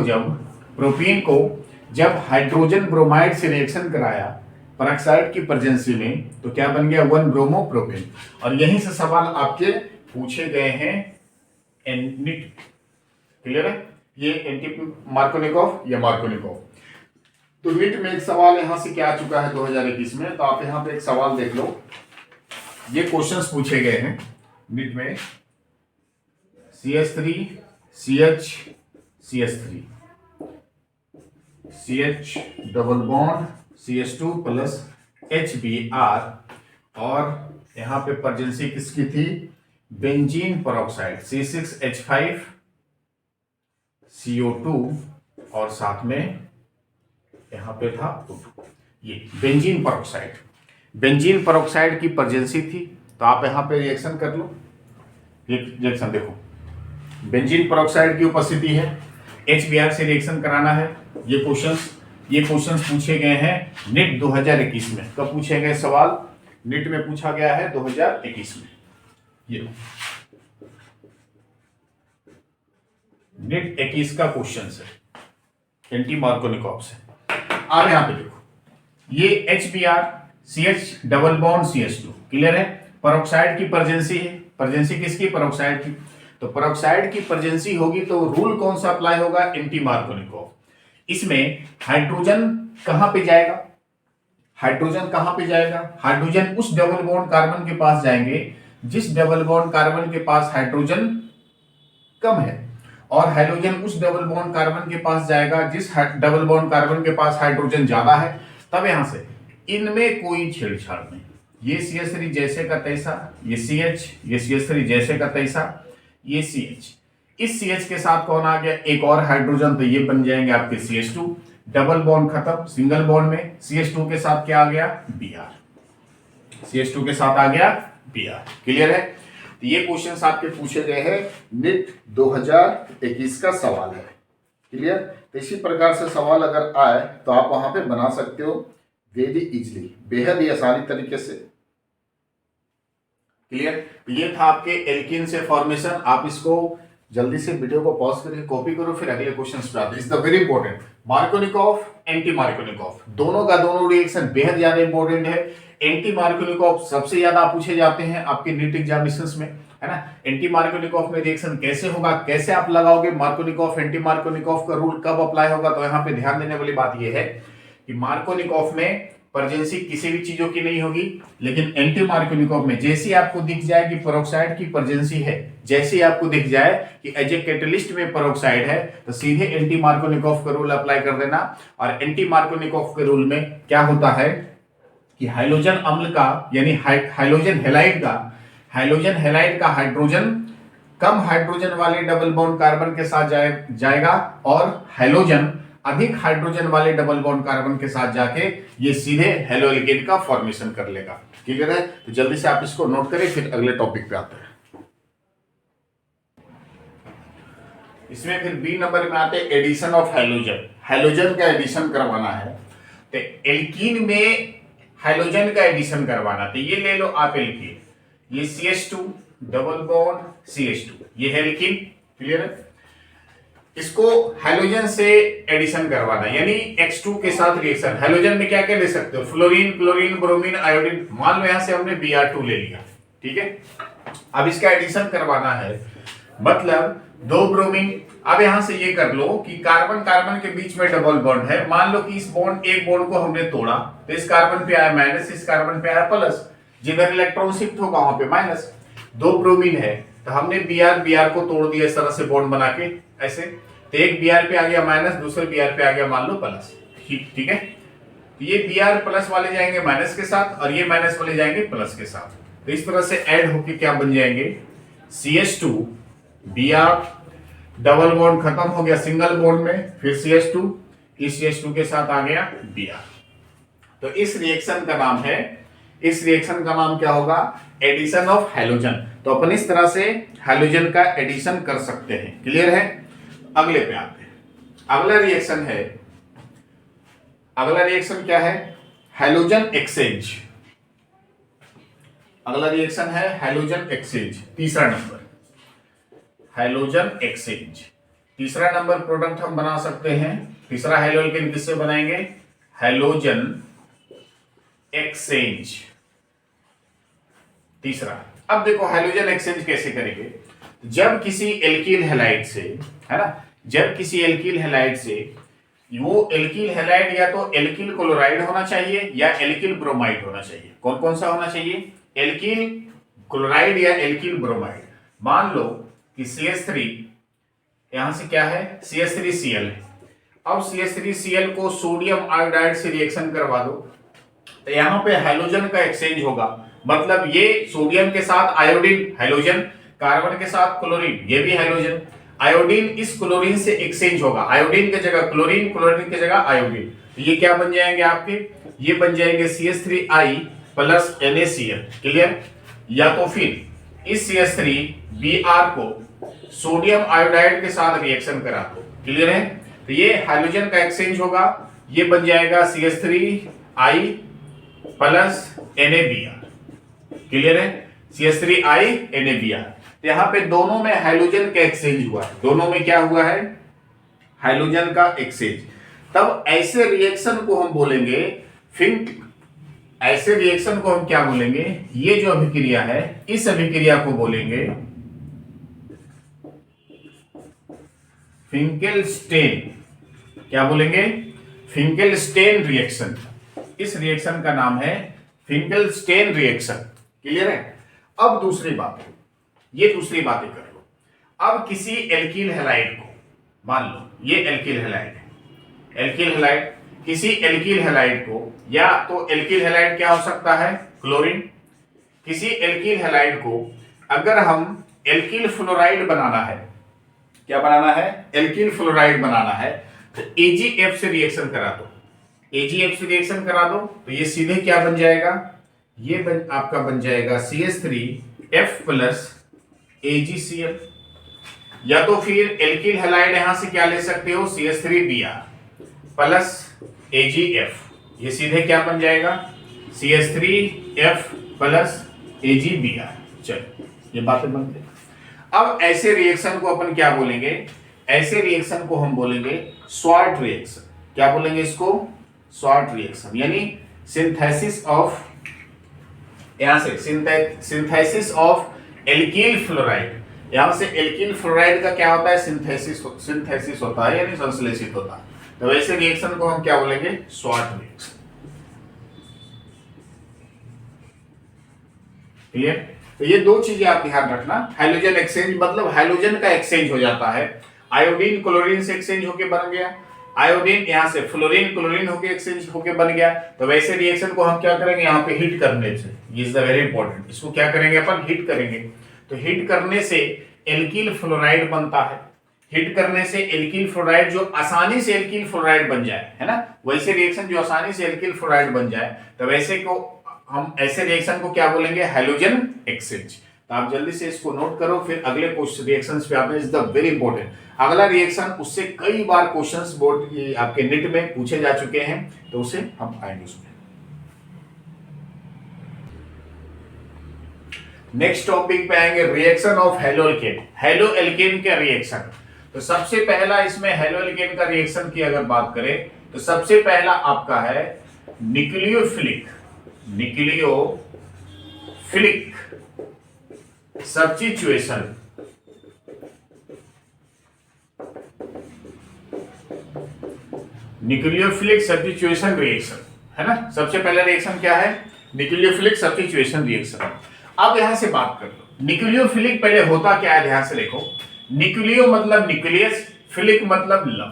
जब हाइड्रोजन ब्रोमाइड से रिएक्शन कराया पेरोक्साइड की प्रेजेंसी में, तो क्या बन गया, 1 ब्रोमो प्रोपेन। और यहीं से सवाल आपके पूछे गए हैं NIT, क्लियर है, ये एंटी मार्कोनिकॉफ या मार्कोनिकॉफ। तो NIT में एक सवाल यहां से क्या आ चुका है 2021 में, तो आप यहां पे एक सवाल देख लो, ये क्वेश्चंस पूछे गए हैं NIT में, CH3 CH double bond CH2 plus HBr, और यहां पे पर्जेंसी किसकी थी, बेंजीन पेरोक्साइड C6H5CO2, और साथ में यहां पे था ये बेंजीन पेरोक्साइड की पर्जेंसी थी। तो आप यहां पे रिएक्शन कर लो, रिएक्शन देखो, बेंजीन पेरोक्साइड की उपस्थिति है, HBr से रिएक्शन कराना है। ये क्वेश्चंस पूछे गए हैं NIT 2021 में। कब पूछे गए सवाल, NIT में पूछा गया है 2021 में। ये NIT 21 का क्वेश्चन है एंटी मार्कोनिकॉफ से। आप यहां पे देखो, ये HBr CH double bond CH2, clear है, पेरोक्साइड की पर्जेंसी है, पर्जेंसी किसकी, पेरोक्साइड की। तो पेरोक्साइड की पर्जेंसी होगी तो रूल कौन सा अप्लाई होगा, एंटी मार्कोनिकॉफ। इसमें हाइड्रोजन कहां पे जाएगा, हाइड्रोजन उस डबल बॉन्ड कार्बन के पास जाएंगे जिस डबल बॉन्ड कार्बन के पास हाइड्रोजन कम है, और हाइड्रोजन उस डबल बॉन्ड कार्बन के पास जाएगा जिस डबल बॉन्ड कार्बन के पास हाइड्रोजन ज्यादा है। तब यहां से इनमें कोई छेड़छाड़ नहीं, ये CH3 जैसे का तैसा, ये CH, ये CH3 जैसे का तैसा, ये CH, इस CH के साथ कौन आ गया, एक और हाइड्रोजन, तो ये बन जाएंगे आपके CH2, डबल बॉन्ड खत्म, सिंगल बॉन्ड में CH2 के साथ क्या आ गया, Br, CH2 के साथ आ गया Br, क्लियर है। तो ये क्वेश्चन आपके पूछे गए हैं, नीट 2021 का सवाल है। क्लियर? तो इसी प्रकार से सवाल अगर आए तो आप वहां पे बना सकते हो वेरी इजीली, बेहद ही आसानी तरीके से। क्लियर? तो ये था आपके एल्कीन से फॉर्मेशन। आप इसको जल्दी से वीडियो को पॉज करके कॉपी करो, फिर अगले क्वेश्चन पे आते हैं। Is the very important, Markovnikov, anti Markovnikov, दोनों का दोनों रिएक्शन बेहद ज्यादा इंपॉर्टेंट है। एंटी मार्कोनिकॉफ सबसे ज्यादा पूछे जाते हैं आपके नीट एग्जामिनेशंस में, है ना। एंटी मार्कोनिकॉफ में रिएक्शन कैसे होगा, कैसे आप लगाओगे मार्कोनिकॉफ, एंटी मार्कोनिकॉफ का रूल कब अप्लाई होगा, तो यहाँ पे ध्यान देने वाली बात यह है कि मार्कोनिकॉफ में पर्जेंसी किसी भी चीजों की नहीं होगी, लेकिन एंटी मार्कोनिकॉफ में जैसे आपको दिख जाए कि पेरोक्साइड की पर्जेंसी है, जैसे आपको दिख जाए कि एज ए कैटलिस्ट में पेरोक्साइड है, तो सीधे एंटी मार्कोनिकॉफ का रूल अप्लाई कर देना। और एंटी मार्कोनिकॉफ के रूल में क्या होता है कि हाइड्रोजन अम्ल का यानी हाइड्रोजन हैलाइड का हाइड्रोजन कम हाइड्रोजन वाले डबल बॉन्ड कार्बन के साथ जाएगा और हाइड्रोजन अधिक हाइड्रोजन वाले डबल बॉन्ड कार्बन के साथ जाके ये सीधे हेलो एल्केन का फॉर्मेशन कर लेगा। क्लियर है? तो जल्दी से आप इसको नोट करें, फिर अगले टॉपिक पे आते हैं। इसमें फिर बी नंबर में आते हैं एडिशन ऑफ हाइड्रोजन। हाइड्रोजन का एडिशन करवाना है, तो एल्कीन में हाइड्रोजन का एडिशन करवाना, तो ये ले लो आप एल्कीन, ये CH2 डबल बॉन्ड CH2, ये है एल्कीन। क्लियर है? इसको हाइड्रोजन से एडिशन करवाना, यानी X2 के साथ रिएक्शन। हाइड्रोजन में क्या क्या ले सकते हो, फ्लोरीन, क्लोरीन, ब्रोमीन, आयोडीन। मान लो यहां से हमने Br2 ले लिया, ठीक है। अब इसका एडिशन करवाना है, मतलब 2 ब्रोमीन। अब यहां से ये कर लो कि कार्बन कार्बन के बीच में डबल बॉन्ड है। मान लो कि इस बॉन्ड, एक बॉन्ड को हमने तोड़ा, तो इस कार्बन पे आया माइनस, इस कार्बन पे आया प्लस, जिधर इलेक्ट्रॉन शिफ्ट होगा वहां पे माइनस। 2 ब्रोमीन है, तो हमने Br को तोड़ दिया इस तरह से बॉन्ड बना के, ऐसे। तो एक Br पे आ गया माइनस, दूसरे Br पे आ गया मान लो प्लस, ठीक है। तो ये Br प्लस वाले जाएंगे माइनस के साथ, और ये माइनस वाले जाएंगे प्लस के साथ। तो इस तरह से ऐड होके क्या बन जाएंगे, CH2 Br, डबल बॉन्ड खत्म हो गया सिंगल बॉन्ड में, फिर CH2, इस CH2 के साथ आ गया Br। तो इस रिएक्शन का नाम है, इस रिएक्शन का नाम क्या होगा, एडिशन ऑफ हाइड्रोजन। तो अपन इस तरह से हाइड्रोजन का एडिशन कर सकते हैं। क्लियर है? अगले पे आते हैं। अगला रिएक्शन है, अगला रिएक्शन क्या है, हाइड्रोजन एक्सचेंज। अगला रिएक्शन है हाइड्रोजन एक्सचेंज, तीसरा नंबर हाइड्रोजन एक्सचेंज। तीसरा नंबर प्रोडक्ट हम बना सकते हैं, तीसरा हाइड्रोजन किससे बनाएंगे, हाइड्रोजन एक्सचेंज, तीसरा। अब देखो हाइड्रोजन एक्सचेंज कैसे करेंगे, जब किसी एल्कील हैलाइड से, है ना, जब किसी एल्कील हैलाइड से, वो एल्कील हैलाइड या तो एल्कील क्लोराइड होना चाहिए या एल्कील ब्रोमाइड होना चाहिए। कौन कौन सा होना चाहिए, एल्कील क्लोराइड या एल्कील ब्रोमाइड। मान लो कि CH3 यहां से क्या है, CH3Cl है। अब CH3Cl को सोडियम आयोडाइड से रिएक्शन करवा दो, तो यहां पे हाइड्रोजन का एक्सचेंज होगा। मतलब ये सोडियम के साथ आयोडीन हाइड्रोजन, कार्बन के साथ क्लोरीन, ये भी हाइड्रोजन। आयोडीन इस क्लोरीन से एक्सचेंज होगा, आयोडीन की जगह क्लोरीन, क्लोरीन की जगह आयोडीन। तो ये क्या बन जाएंगे आपके, ये बन जाएंगे CH3I प्लस NaCl। क्लियर? या तो फिर इस CH3Br को सोडियम आयोडाइड के साथ रिएक्शन करा दो। क्लियर है? तो ये हाइड्रोजन का एक्सचेंज होगा, ये बन जाएगा CH3I प्लस NaBr। क्लियर है? CH3I NaBr। तो यहां पे दोनों में हाइड्रोजन का एक्सचेंज हुआ है, दोनों में क्या हुआ है, हाइड्रोजन का एक्सचेंज। तब ऐसे रिएक्शन को हम बोलेंगे ऐसे रिएक्शन को हम क्या बोलेंगे, ये जो अभिक्रिया है इस अभिक्रिया को बोलेंगे फिंकेल्स्टेन। क्या बोलेंगे, फिंकेल्स्टेन रिएक्शन। इस रिएक्शन का नाम है फिंकेल्स्टेन रिएक्शन। क्लियर है? अब दूसरी बात, ये दूसरी बातें कर लो। अब किसी एल्कील हैलाइड को, मान लो ये एल्कील हैलाइड है, एल्कील हैलाइड, किसी एल्कील हैलाइड को, या तो एल्कील हैलाइड क्या हो सकता है, क्लोरीन। किसी एल्कील हैलाइड को अगर हम एल्कील फ्लोराइड बनाना है, क्या बनाना है, एल्कील फ्लोराइड बनाना है, तो AgF से रिएक्शन करा दो, AgF से रिएक्शन करा दो, तो ये सीधे क्या बन जाएगा, ये आपका बन जाएगा CH3F प्लस AgCl, या तो फिर एल्किल हैलाइड यहां से क्या ले सकते हो CH3Br प्लस AgF, ये सीधे क्या बन जाएगा CH3F प्लस AgBr। चलो ये बातें बन गई। अब ऐसे रिएक्शन को अपन क्या बोलेंगे, ऐसे रिएक्शन को हम बोलेंगे स्वार्ट रिएक्शन। क्या बोलेंगे इसको, स्वार्ट रिएक्शन, यानी सिंथेसिस ऑफ, यहां से सिंथेसिस ऑफ एल्किल फ्लोराइड, यहां से एल्किल फ्लोराइड का क्या होता है सिंथेसिस होता है, यानी संश्लेषित होता है। तो वैसे रिएक्शन को हम क्या बोलेंगे, स्वार्ट रिएक्शन। क्लियर। तो ये दो चीजें आप ध्यान रखना, हाइड्रोजन एक्सचेंज मतलब हाइड्रोजन का एक्सचेंज हो जाता है, आयोडीन क्लोरीन से एक्सचेंज होके बन गया, आयोडीन यहां से फ्लोरीन क्लोरीन होके एक्सचेंज होके बन गया। तो वैसे रिएक्शन को हम क्या करेंगे, यहाँ पे हीट करने से, ये इज द वेरी इंपॉर्टेंट, इसको क्या करेंगे अपन, हीट करेंगे। तो हीट करने से एल्किल फ्लोराइड बनता है, हीट करने से एल्किल फ्लोराइड जो आसानी से एल्किल फ्लोराइड बन जाए, है ना, वैसे रिएक्शन जो आसानी से एल्किल फ्लोराइड बन जाए, तो वैसे को हम ऐसे रिएक्शन को क्या बोलेंगे, हाइड्रोजन एक्सचेंज। तो आप जल्दी से इसको नोट करो, फिर अगले क्वेश्चन रिएक्शंस पे आते हैं, इज द वेरी इंपॉर्टेंट। अगला रिएक्शन उससे कई बार क्वेश्चंस बोर्ड आपके नेट में पूछे जा चुके हैं, तो उसे हम आएंगे उसमें। नेक्स्ट टॉपिक पे आएंगे रिएक्शन ऑफ हेलोएल्केन, हेलोएल्केन के रिएक्शन। तो सबसे पहला इसमें हेलोएल्केन का रिएक्शन की अगर बात करें, तो सबसे पहला आपका है nucleophilic, nucleophilic substitution, nucleophilic substitution reaction, है ना। सबसे पहला रिएक्शन क्या है, न्यूक्लियोफिलिक सब्स्टिट्यूशन रिएक्शन। अब यहां से बात कर लो, न्यूक्लियोफिलिक पहले होता क्या है, ध्यान से देखो। न्यूक्लियो मतलब न्यूक्लियस, फिलिक मतलब लव।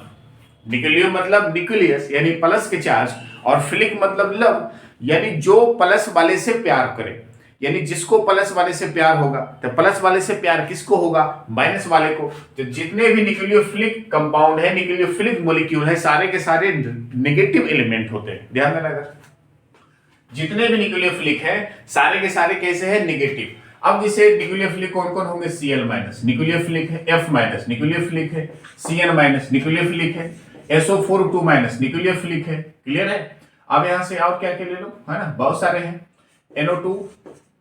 न्यूक्लियो मतलब न्यूक्लियस यानी प्लस के चार्ज, और फिलिक मतलब लव यानी जो प्लस वाले से प्यार करे, यानी जिसको प्लस वाले से प्यार होगा। तो प्लस वाले से प्यार किसको होगा, माइनस वाले को। तो जितने भी न्यूक्लियोफिलिक कंपाउंड है, न्यूक्लियोफिलिक मॉलिक्यूल है, सारे के सारे नेगेटिव एलिमेंट होते हैं, ध्यान देना। जितने भी न्यूक्लियोफिलिक है सारे के सारे कैसे है, नेगेटिव। अब जैसे न्यूक्लियोफिलिक कौन कौन होंगे, Cl माइनस न्यूक्लियोफिलिक है, F माइनस न्यूक्लियोफिलिक है, Cn माइनस न्यूक्लियोफिलिक है, SO4 2 माइनस न्यूक्लियोफिलिक है। क्लियर है। अब यहां से और क्या क्या ले लो, है ना, बहुत सारे हैं। NO2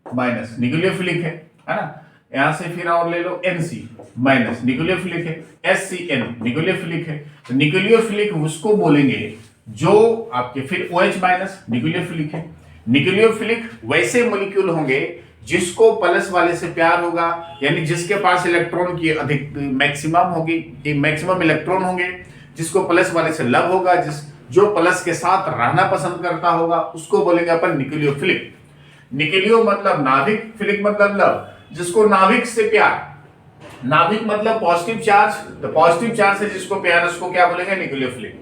माइनस न्यूक्लियोफिलिक है ना। यहां से फिर और ले लो NC माइनस न्यूक्लियोफिलिक है, SCN न्यूक्लियोफिलिक है। तो न्यूक्लियोफिलिक उसको बोलेंगे जो आपके, फिर OH माइनस न्यूक्लियोफिलिक है। न्यूक्लियोफिलिक वैसे मॉलिक्यूल होंगे जिसको प्लस वाले से प्यार होगा, यानी जिसके पास इलेक्ट्रॉन की अधिक मैक्सिमम होगी, मैक्सिमम इलेक्ट्रॉन होंगे, जिसको प्लस वाले से लव होगा, जो प्लस के साथ रहना पसंद करता होगा, उसको बोलेंगे अपन न्यूक्लियोफिलिक। न्यूक्लियो मतलब नाभिक, फिलिक मतलब लव, जिसको नाभिक से प्यार, नाभिक मतलब पॉजिटिव चार्ज, तो पॉजिटिव चार्ज से जिसको प्यार उसको क्या बोलेंगे, न्यूक्लियोफिलिक।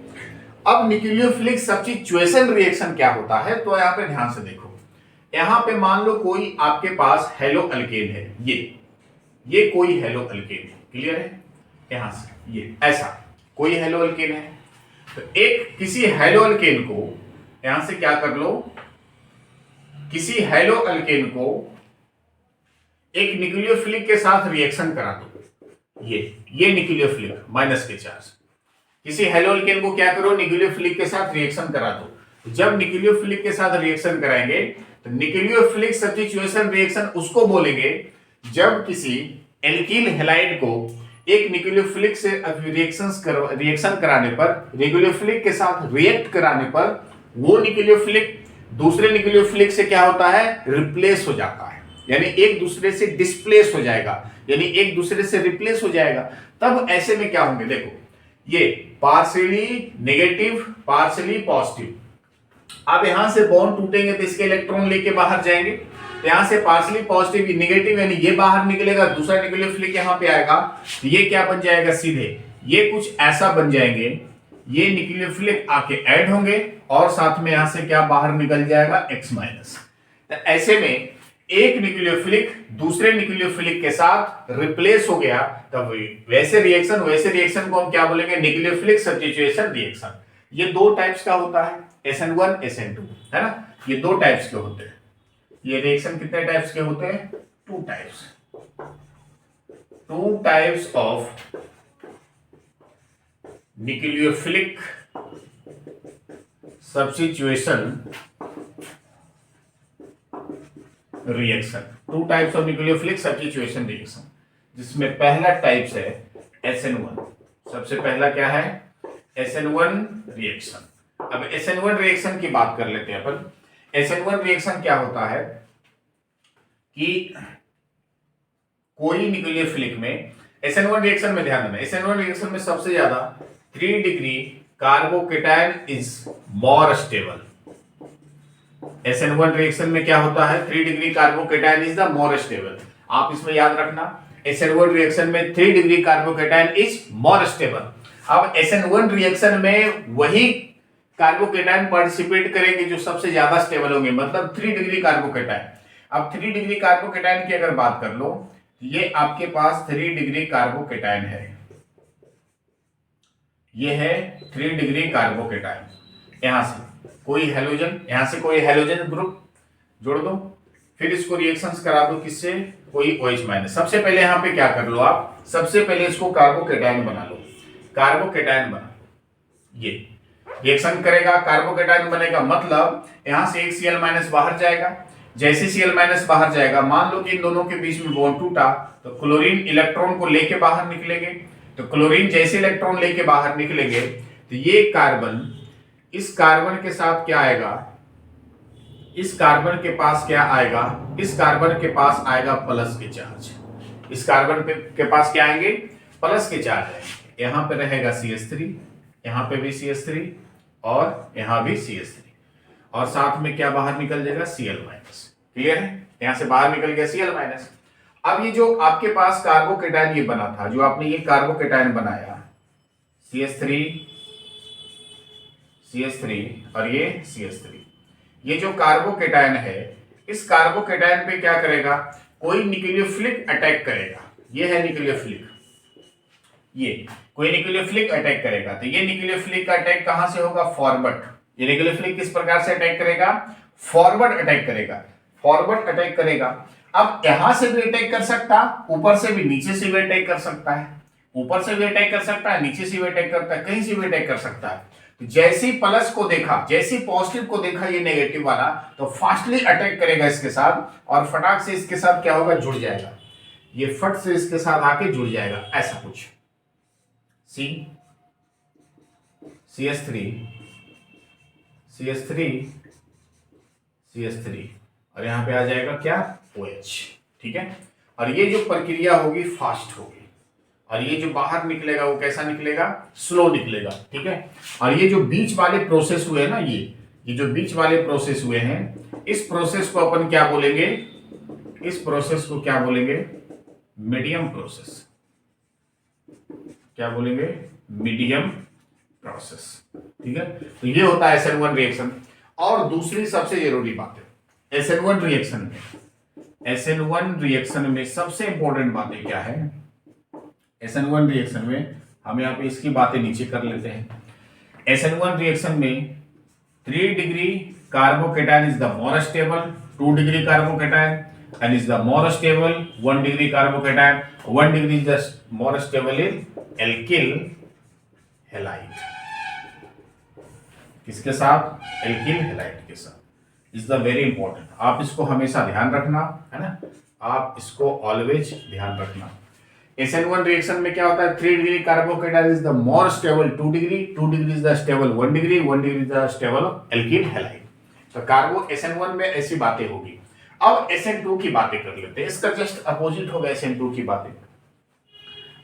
अब न्यूक्लियोफिलिक सब्स्टिट्यूशन रिएक्शन क्या होता है, तो यहाँ पे ध्यान से देखो। यहाँ पे मान लो कोई आपके पास हेलोअल्केन है, ये कोई हेलोअल्केन है, क्लियर है। यहां से ये ऐसा कोई हेलोअल्केन है, तो एक किसी हेलोअल्केन को यहां से क्या कर लो, किसी हेलोअल्केन को एक न्यूक्लियोफिलिक के साथ रिएक्शन करा दो। ये न्यूक्लियोफिलिक माइनस के चार्ज, किसी हेलोअल्केन को क्या करो, न्यूक्लियोफिलिक के साथ रिएक्शन करा दो। जब न्यूक्लियोफिलिक के साथ रिएक्शन कराएंगे तो न्यूक्लियोफिलिक सब्स्टिट्यूशन रिएक्शन उसको बोलेंगे जब किसी एल्किल हैलाइड को एक न्यूक्लियोफिलिक से रिएक्शन कराने पर, न्यूक्लियोफिलिक के साथ रिएक्ट कराने पर, वो न्यूक्लियोफिलिक दूसरे न्यूक्लियोफिलिक से क्या होता है, रिप्लेस हो जाता है, यानी एक दूसरे से डिस्प्लेस हो जाएगा, यानी एक दूसरे से रिप्लेस हो जाएगा। तब ऐसे में क्या होंगे, देखो ये पार्शियली नेगेटिव पार्शियली पॉजिटिव। अब यहां से बॉन्ड टूटेंगे तो इसके इलेक्ट्रॉन लेके बाहर जाएंगे, तो यहां से पार्शियली पॉजिटिव नेगेटिव यानी ये बाहर निकलेगा, दूसरा न्यूक्लियोफिलिक यहां पे आएगा, तो ये क्या बन जाएगा, सीधे ये कुछ ऐसा बन जाएंगे, ये न्यूक्लियोफिलिक आके ऐड होंगे और साथ में यहां से क्या बाहर निकल जाएगा, X माइनस। तो ऐसे में एक न्यूक्लियोफिलिक दूसरे न्यूक्लियोफिलिक के साथ रिप्लेस हो गया, तब वैसे रिएक्शन को हम क्या बोलेंगे, न्यूक्लियोफिलिक सब्स्टिट्यूशन रिएक्शन। ये दो टाइप्स का होता है, SN1 SN2, है ना, ये दो टाइप्स के होते हैं। ये रिएक्शन कितने टाइप्स के होते हैं, 2 types. Two types of nucleophilic substitution reaction, two types of nucleophilic substitution reaction, जिसमें पहला टाइप्स है SN1। सबसे पहला क्या है? SN1 reaction. अब SN1 रिएक्शन की बात कर लेते हैं अपन। SN1 रिएक्शन क्या होता है कि कोई न्यूक्लियोफिलिक में SN1 रिएक्शन में ध्यान देना, SN1 रिएक्शन में सबसे ज्यादा 3 degree carbocation is more stable. SN1 reaction में क्या होता है? 3 degree carbocation is the more stable. आप इसमें याद रखना, SN1 रिएक्शन में 3 degree carbocation is more stable. अब SN1 रिएक्शन में वही कार्बोकेटायन पार्टिसिपेट करेंगे जो सबसे ज्यादा स्टेबल होंगे, मतलब 3 डिग्री कार्बोकेटायन। अब 3 डिग्री कार्बोकेटायन की अगर बात कर लो, ये आपके पास 3 डिग्री कार्बोकेटायन है, ये है 3 डिग्री कार्बोकेटायन। यहां से कोई हेलोजन, यहां से कोई हेलोजन ग्रुप जोड़ दो, फिर इसको रिएक्शंस करा दो किससे? कोई OH माइनस। सबसे पहले यहां पे क्या कर लो आप? सबसे पहले इसको कार्बोकेटायन बना लो, कार्बोकेटायन बना, ये रिएक्शन करेगा, कार्बोकेटायन बनेगा, मतलब यहां से एक Cl माइनस बाहर जाएगा। जैसे Cl माइनस बाहर जाएगा, मान लो कि इन दोनों के बीच में बॉन्ड टूटा, तो क्लोरीन इलेक्ट्रॉन को लेके बाहर निकलेंगे। तो क्लोरीन जैसे इलेक्ट्रॉन लेके बाहर निकलेंगे, तो ये कार्बन, इस कार्बन के साथ क्या आएगा? इस कार्बन के पास क्या आएगा? इस कार्बन के पास आएगा प्लस के चार्ज। इस कार्बन के पास क्या आएंगे? प्लस के चार्ज आएंगे। यहां पे रहेगा CH3, यहां पे भी CH3 और यहां भी CH3, और साथ में क्या बाहर निकल जाएगा? Cl minus. क्लियर है? यहां से बाहर निकल गया Cl माइनस। अब ये जो आपके पास कार्बोकेटायन ये बना था, जो आपने ये कार्बोकेटायन बनाया, CH3 और ये CH3, ये जो कार्बोकेटायन है, इस कार्बोकेटायन पे क्या करेगा? कोई न्यूक्लियोफिलिक अटैक करेगा। ये है न्यूक्लियोफिलिक, ये कोई न्यूक्लियोफिलिक अटैक करेगा। तो ये न्यूक्लियोफिलिक का अटैक कहां से होगा? फॉरवर्ड। ये न्यूक्लियोफिलिक किस प्रकार से अटैक करेगा? फॉरवर्ड अटैक करेगा, फॉरवर्ड अटैक करेगा। अब यहां से भी अटैक कर सकता, ऊपर से भी, नीचे से भी अटैक कर सकता है। ऊपर से भी अटैक कर सकता है, नीचे से भी अटैक करता है, कहीं से भी अटैक कर सकता है। जैसे प्लस को देखा, जैसे पॉजिटिव को देखा ये नेगेटिव वाला, तो फास्टली अटैक करेगा इसके साथ, और फटाक से इसके साथ क्या होगा? जुड़ जाएगा। ये फट से इसके साथ आके जुड़ जाएगा, ऐसा कुछ। CH3 और यहां पे आ जाएगा क्या? OH। ठीक है, और ये जो प्रक्रिया होगी फास्ट होगी, और ये जो बाहर निकलेगा वो कैसा निकलेगा? स्लो निकलेगा। ठीक है, और ये जो बीच वाले प्रोसेस हुए ना, ये जो बीच वाले प्रोसेस हुए हैं, इस प्रोसेस को अपन क्या बोलेंगे? इस प्रोसेस को क्या बोलेंगे? Medium process. क्या बोलेंगे? Medium process. ठीक है, तो ये होता है SN1 रिएक्शन। और दूसरी सबसे जरूरी बात है SN1 रिएक्शन में, SN1 रिएक्शन में सबसे इंपॉर्टेंट बातें क्या है? SN1 रिएक्शन में हम यहाँ पे इसकी बातें नीचे कर लेते हैं। SN1 रिएक्शन में 3 degree carbocation is the more stable, 2 degree carbocation and is the more stable, 1 degree carbocation, 1 degree is the more stable in alkyl halide। किसके साथ? alkyl halide के साथ। इज द वेरी इंपॉर्टेंट, आप इसको हमेशा ध्यान रखना, है ना? आप इसको ऑलवेज ध्यान रखना। SN1 रिएक्शन में क्या होता है? 3 degree carbocation is the more stable 2 degree, 2 degree is the stable 1 degree, 1 degree is the stable alkyl halide। तो कार्बो SN1 में ऐसी बातें होगी। अब SN2 की बातें कर लेते हैं, इसका जस्ट अपोजिट होगा SN2 की बातें।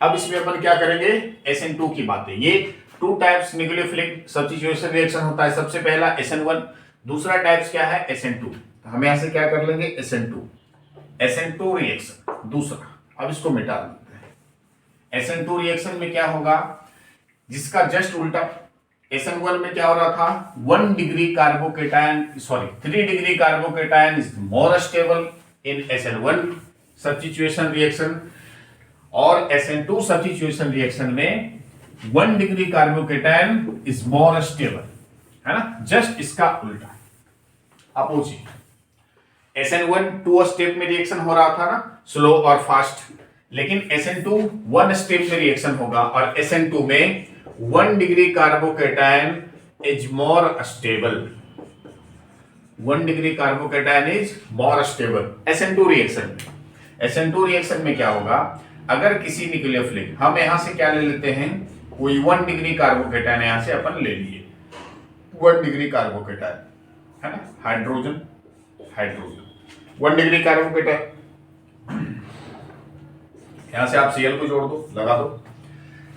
अब इसमें अपन क्या करेंगे? SN2 की बातें। ये 2 टाइप्स न्यूक्लियोफिलिक सब्स्टिट्यूशन रिएक्शन होता है। सबसे पहला SN1, दूसरा टाइप्स क्या है? SN2। तो हम यहां से क्या कर लेंगे? SN2 रिएक्शन दूसरा। अब इसको मिटा देते हैं। SN2 रिएक्शन में क्या होगा? जिसका जस्ट उल्टा, SN1 में क्या हो रहा था? 1 degree carbocation, 3 degree carbocation is more stable in SN1 substitution reaction, और SN2 सब्स्टिट्यूशन रिएक्शन में 1 degree carbocation is more stable, है ना? जस्ट इसका उल्टा, अपोजिट। SN1 2 स्टेप में रिएक्शन हो रहा था ना, स्लो और फास्ट, लेकिन SN2 वन स्टेप में रिएक्शन होगा और SN2 में 1 degree carbocation is more stable. 1 degree carbocation is more stable SN2 reaction. SN2 reaction में क्या होगा, अगर किसी न्यूक्लियोफिलिक, हम यहां से क्या ले लेते हैं, कोई 1 डिग्री कार्बोकेटायन यहां से अपन ले लिए, 1 डिग्री कार्बोकेटायन है ना, हाइड्रोजन हाइड्रोजन 1 डिग्री कार्बोकेटायन, यहां से आप Cl को जोड़ दो, लगा दो।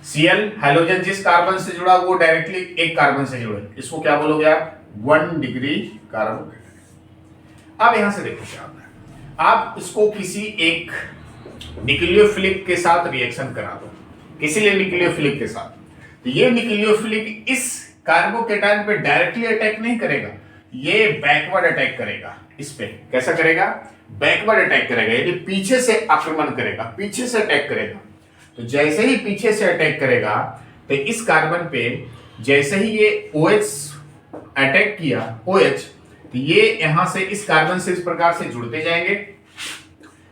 Cl हाइड्रोजन जिस कार्बन से जुड़ा वो डायरेक्टली एक कार्बन से जुड़े, इसको क्या बोलोगे आप, 1 डिग्री कार्बोकेटायन। अब यहां से देखो क्या होता है, आप इसको किसी एक न्यूक्लियोफिलिक के साथ रिएक्शन करा दो, किसी न्यूक्लियोफिलिक के साथ, तो ये न्यूक्लियोफिलिक इस कार्बोकेटायन पे डायरेक्टली अटैक नहीं करेगा, ये बैकवर्ड अटैक करेगा। इस पे कैसा करेगा, बैकवर्ड अटैक करेगा, यानी पीछे से आक्रमण करेगा, पीछे से अटैक करेगा। तो जैसे ही पीछे से अटैक करेगा तो इस कार्बन पे जैसे ही ये OH अटैक किया, OH, तो ये यहां से इस कार्बन से इस प्रकार से जुड़ते जाएंगे,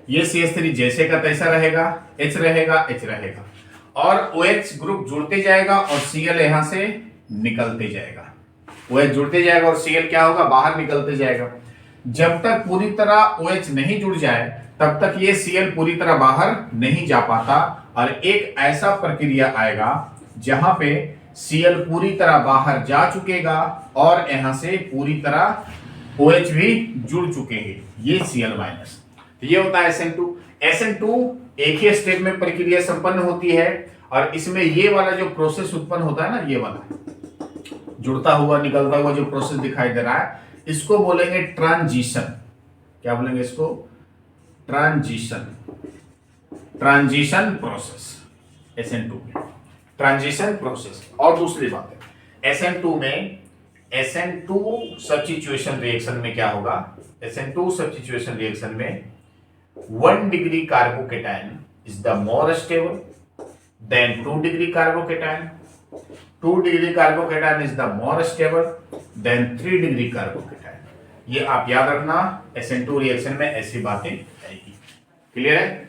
ये CH3 जैसे का तैसा रहेगा, H रहेगा, H रहेगा, और OH ग्रुप जुड़ते जाएगा और Cl यहां से निकलते जाएगा, OH जुड़ते जाएगा और Cl क्या होगा, बाहर निकलते जाएगा। जब तक पूरी तरह OH नहीं जुड़ जाए तब तक ये Cl पूरी तरह बाहर नहीं जा पाता, और एक ऐसा प्रक्रिया आएगा जहां पे Cl पूरी तरह बाहर जा चुकेगा और यहां से पूरी तरह OH भी जुड़ चुकेंगे, ये Cl माइनस। तो ये होता है SN2। SN2 एक ही स्टेप में प्रक्रिया संपन्न होती है, और इसमें ये वाला जो प्रोसेस उत्पन्न होता है ना, ये वाला जुड़ता हुआ निकलता हुआ जो प्रोसेस दिखाई दे रहा है, इसको बोलेंगे ट्रांजिशन। क्या बोलेंगे इसको, ट्रांजिशन, ट्रांजिशन प्रोसेस SN2 में, ट्रांजिशन प्रोसेस। और दूसरी बात है, SN2 में SN2 सब्स्टिट्यूशन रिएक्शन में क्या होगा, SN2 सब्स्टिट्यूशन रिएक्शन में 1 degree carbocation is the more stable than 2 degree carbocation. 2 degree carbocation is the more stable than 3 degree carbocation. ये आप याद रखना, SN2 रिएक्शन में ऐसी बातें आएगी। क्लियर है?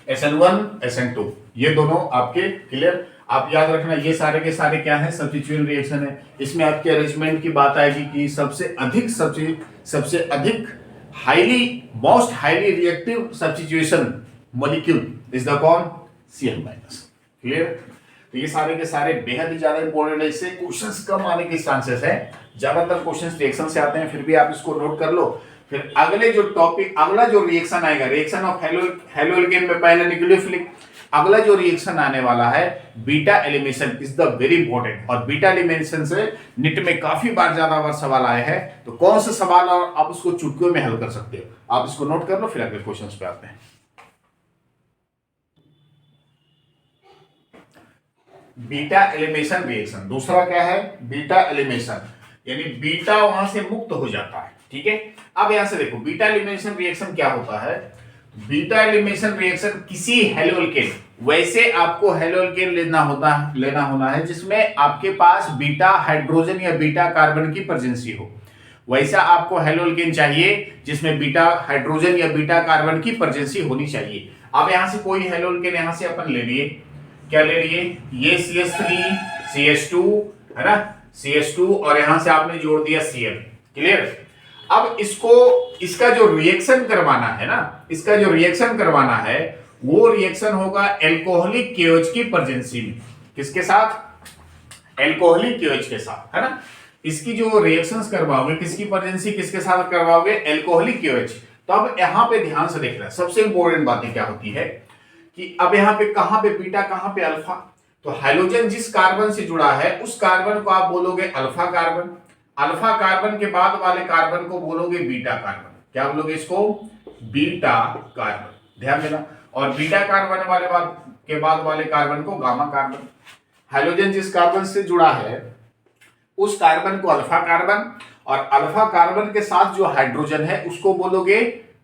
SN1 SN2 ये दोनों आपके क्लियर, आप याद रखना, ये सारे के सारे क्या है, सब्स्टिट्यूशन रिएक्शन है। इसमें आपके अरेंजमेंट की बात आएगी कि सबसे अधिक highly most highly reactive substitution molecule is the कौन, Cl माइनस। क्लियर? तो ये सारे के सारे बेहद ही ज्यादा इंपॉर्टेंट है, इससे क्वेश्चंस कम आने के चांसेस है, ज्यादातर क्वेश्चंस रिएक्शन से आते हैं, फिर भी आप इसको नोट कर लो। फिर अगले जो टॉपिक, अगला जो रिएक्शन आएगा, रिएक्शन ऑफ हेलोएल्केन में पहले न्यूक्लियोफिलिक, अगला जो रिएक्शन आने वाला है beta elimination is the very important. और बीटा एलिमिनेशन से निट में काफी बार ज्यादा बार सवाल आए हैं, तो कौन सा सवाल और आप उसको चुटकियों में हल कर सकते हो, आप इसको नोट कर लो, फिर अगले क्वेश्चंस पे आते हैं। बीटा एलिमिनेशन रिएक्शन, दूसरा क्या है, बीटा एलिमिनेशन, यानी बीटा वहां से मुक्त हो जाता है। ठीक है, अब यहां से देखो बीटा एलिमिनेशन रिएक्शन क्या होता है। बीटा एलिमिनेशन रिएक्शन किसी हेलोएल्केन, वैसे आपको हेलोएल्केन लेना होना है जिसमें आपके पास बीटा हाइड्रोजन या बीटा कार्बन की प्रेजेंसी हो। वैसा आपको हेलोएल्केन चाहिए जिसमें बीटा हाइड्रोजन या बीटा कार्बन की प्रेजेंसी होनी चाहिए। अब यहां से कोई हेलोएल्केन यहां से अपन ले लिए, क्या ले लिए, ये CH3 CH2 है ना, CH2, और यहां से आपने जोड़ दिया Cl। क्लियर? अब इसका जो रिएक्शन करवाना है ना, इसका जो रिएक्शन करवाना है वो रिएक्शन होगा एल्कोहलिक KOH की प्रेजेंसी में। किसके साथ, एल्कोहलिक KOH के साथ, है ना। इसकी जो रिएक्शंस करवाओगे, किसकी प्रेजेंसी किसके साथ करवाओगे, एल्कोहलिक KOH। तो अब यहां पे ध्यान से देखना, सबसे इंपॉर्टेंट बातें क्या होती है कि अब यहाँ पे कहां पे बीटा, कहां पे अल्फा। तो हाइड्रोजन जिस कार्बन से जुड़ा है उस कार्बन को आप बोलोगे अल्फा कार्बन, अल्फा कार्बन के बाद वाले कार्बन को बोलोगे बीटा कार्बन। क्या बोलोगे इसको, बीटा कार्बन, ध्यान देना। और बीटा कार्बन के बाद वाले कार्बन को गामा कार्बन। हाइड्रोजन जिस कार्बन से जुड़ा है उस कार्बन को अल्फा कार्बन, और अल्फा कार्बन के साथ जो हाइड्रोजन है उसको बोलोगे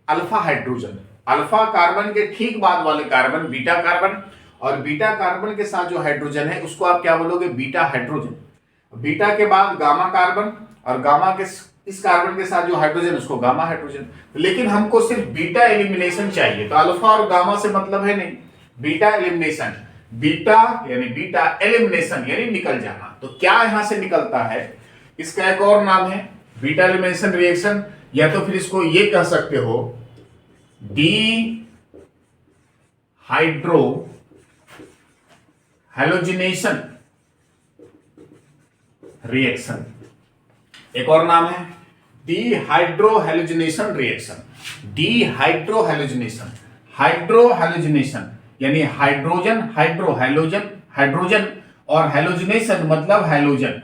अल्फा हाइड्रोजन। अल्फा कार्बन के ठीक बाद वाले कार्बन बीटा कार्बन, और बीटा कार्बन के साथ जो हाइड्रोजन है उसको आप क्या बोलोगे, बीटा हाइड्रोजन। बीटा के बाद गामा कार्बन, और गामा के इस कार्बन के साथ जो हाइड्रोजन उसको गामा हाइड्रोजन। लेकिन हमको सिर्फ बीटा एलिमिनेशन चाहिए, तो अल्फा और गामा से मतलब है नहीं, बीटा एलिमिनेशन, बीटा यानी बीटा एलिमिनेशन यानी निकल जाना। तो क्या यहां से निकलता है, इसका एक और नाम है बीटा एलिमिनेशन रिएक्शन, या तो फिर इसको ये कह सकते हो डी हाइड्रो हैलोजिनेशन रिएक्शन। एक और नाम है डीहाइड्रोहैलोजिनेशन रिएक्शन। डीहाइड्रोहैलोजिनेशन, हाइड्रोहैलोजिनेशन यानी हाइड्रोजन, हाइड्रो हैलोजन, हाइड्रोजन, और हैलोजिनेशन मतलब हैलोजन।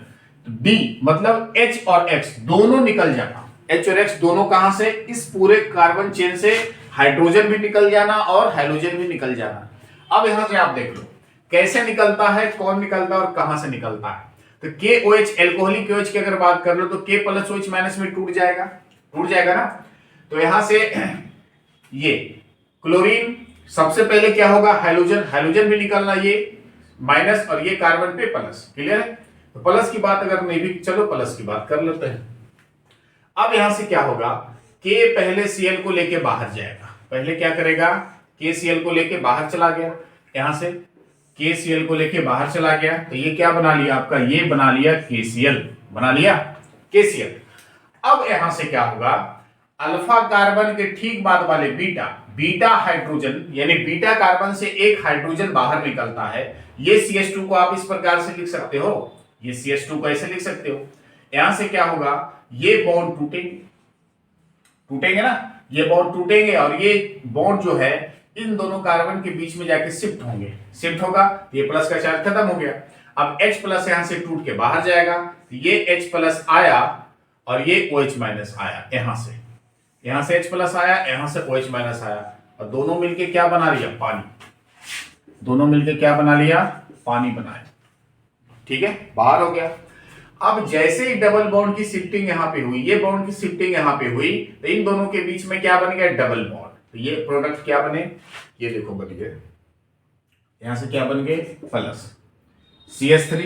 डी मतलब H और X दोनों निकल जाना, H और X दोनों कहां से, इस पूरे कार्बन चेन से हाइड्रोजन भी निकल जाना और हैलोजन भी निकल जाना। अब यहां से आप देख लो कैसे निकलता है, कौन निकलता है और कहां से निकलता है। तो KOH एल्कोहलिक OH की अगर बात कर लो तो K प्लस OH माइनस में टूट जाएगा ना। तो यहां से ये क्लोरीन सबसे पहले क्या होगा, हाइड्रोजन, हाइड्रोजन भी निकलना, ये माइनस और ये कार्बन पे प्लस, क्लियर है। तो प्लस की बात अगर नहीं भी, चलो प्लस की बात कर लेते हैं। अब यहां से क्या होगा, K पहले Cl को लेके बाहर जाएगा, पहले क्या करेगा, K Cl को लेके बाहर चला गया, यहां से KCl को लेके बाहर चला गया, तो ये क्या बना लिया आपका, ये बना लिया KCl, बना लिया KCl। अब यहां से क्या होगा, अल्फा कार्बन के ठीक बाद वाले बीटा, बीटा हाइड्रोजन यानी बीटा कार्बन से एक हाइड्रोजन बाहर निकलता है। ये CH2 को आप इस प्रकार से लिख सकते हो, ये CH2 को ऐसे लिख सकते हो। यहां से क्या होगा, ये बॉन्ड टूटेंगे ना, ये बॉन्ड टूटेंगे और ये बॉन्ड जो है इन दोनों कार्बन के बीच में जाके शिफ्ट होंगे, शिफ्ट होगा, ये प्लस का चार्ज खत्म हो गया। अब H प्लस यहां से टूट के बाहर जाएगा, तो ये H प्लस आया और ये OH माइनस आया, यहां से H प्लस आया, यहां से OH माइनस आया, और दोनों मिलके क्या बना लिया, पानी। दोनों मिलके क्या बना लिया, पानी बनाया, ठीक है, बाहर हो गया। अब जैसे ही डबल बॉन्ड की शिफ्टिंग यहां पे हुई, ये बॉन्ड की शिफ्टिंग यहां पे हुई, तो इन दोनों के बीच में क्या बन गया, डबल बॉन्ड। तो ये प्रोडक्ट क्या बने, ये देखो बन गए, यहां से क्या बन गए, प्लस CH3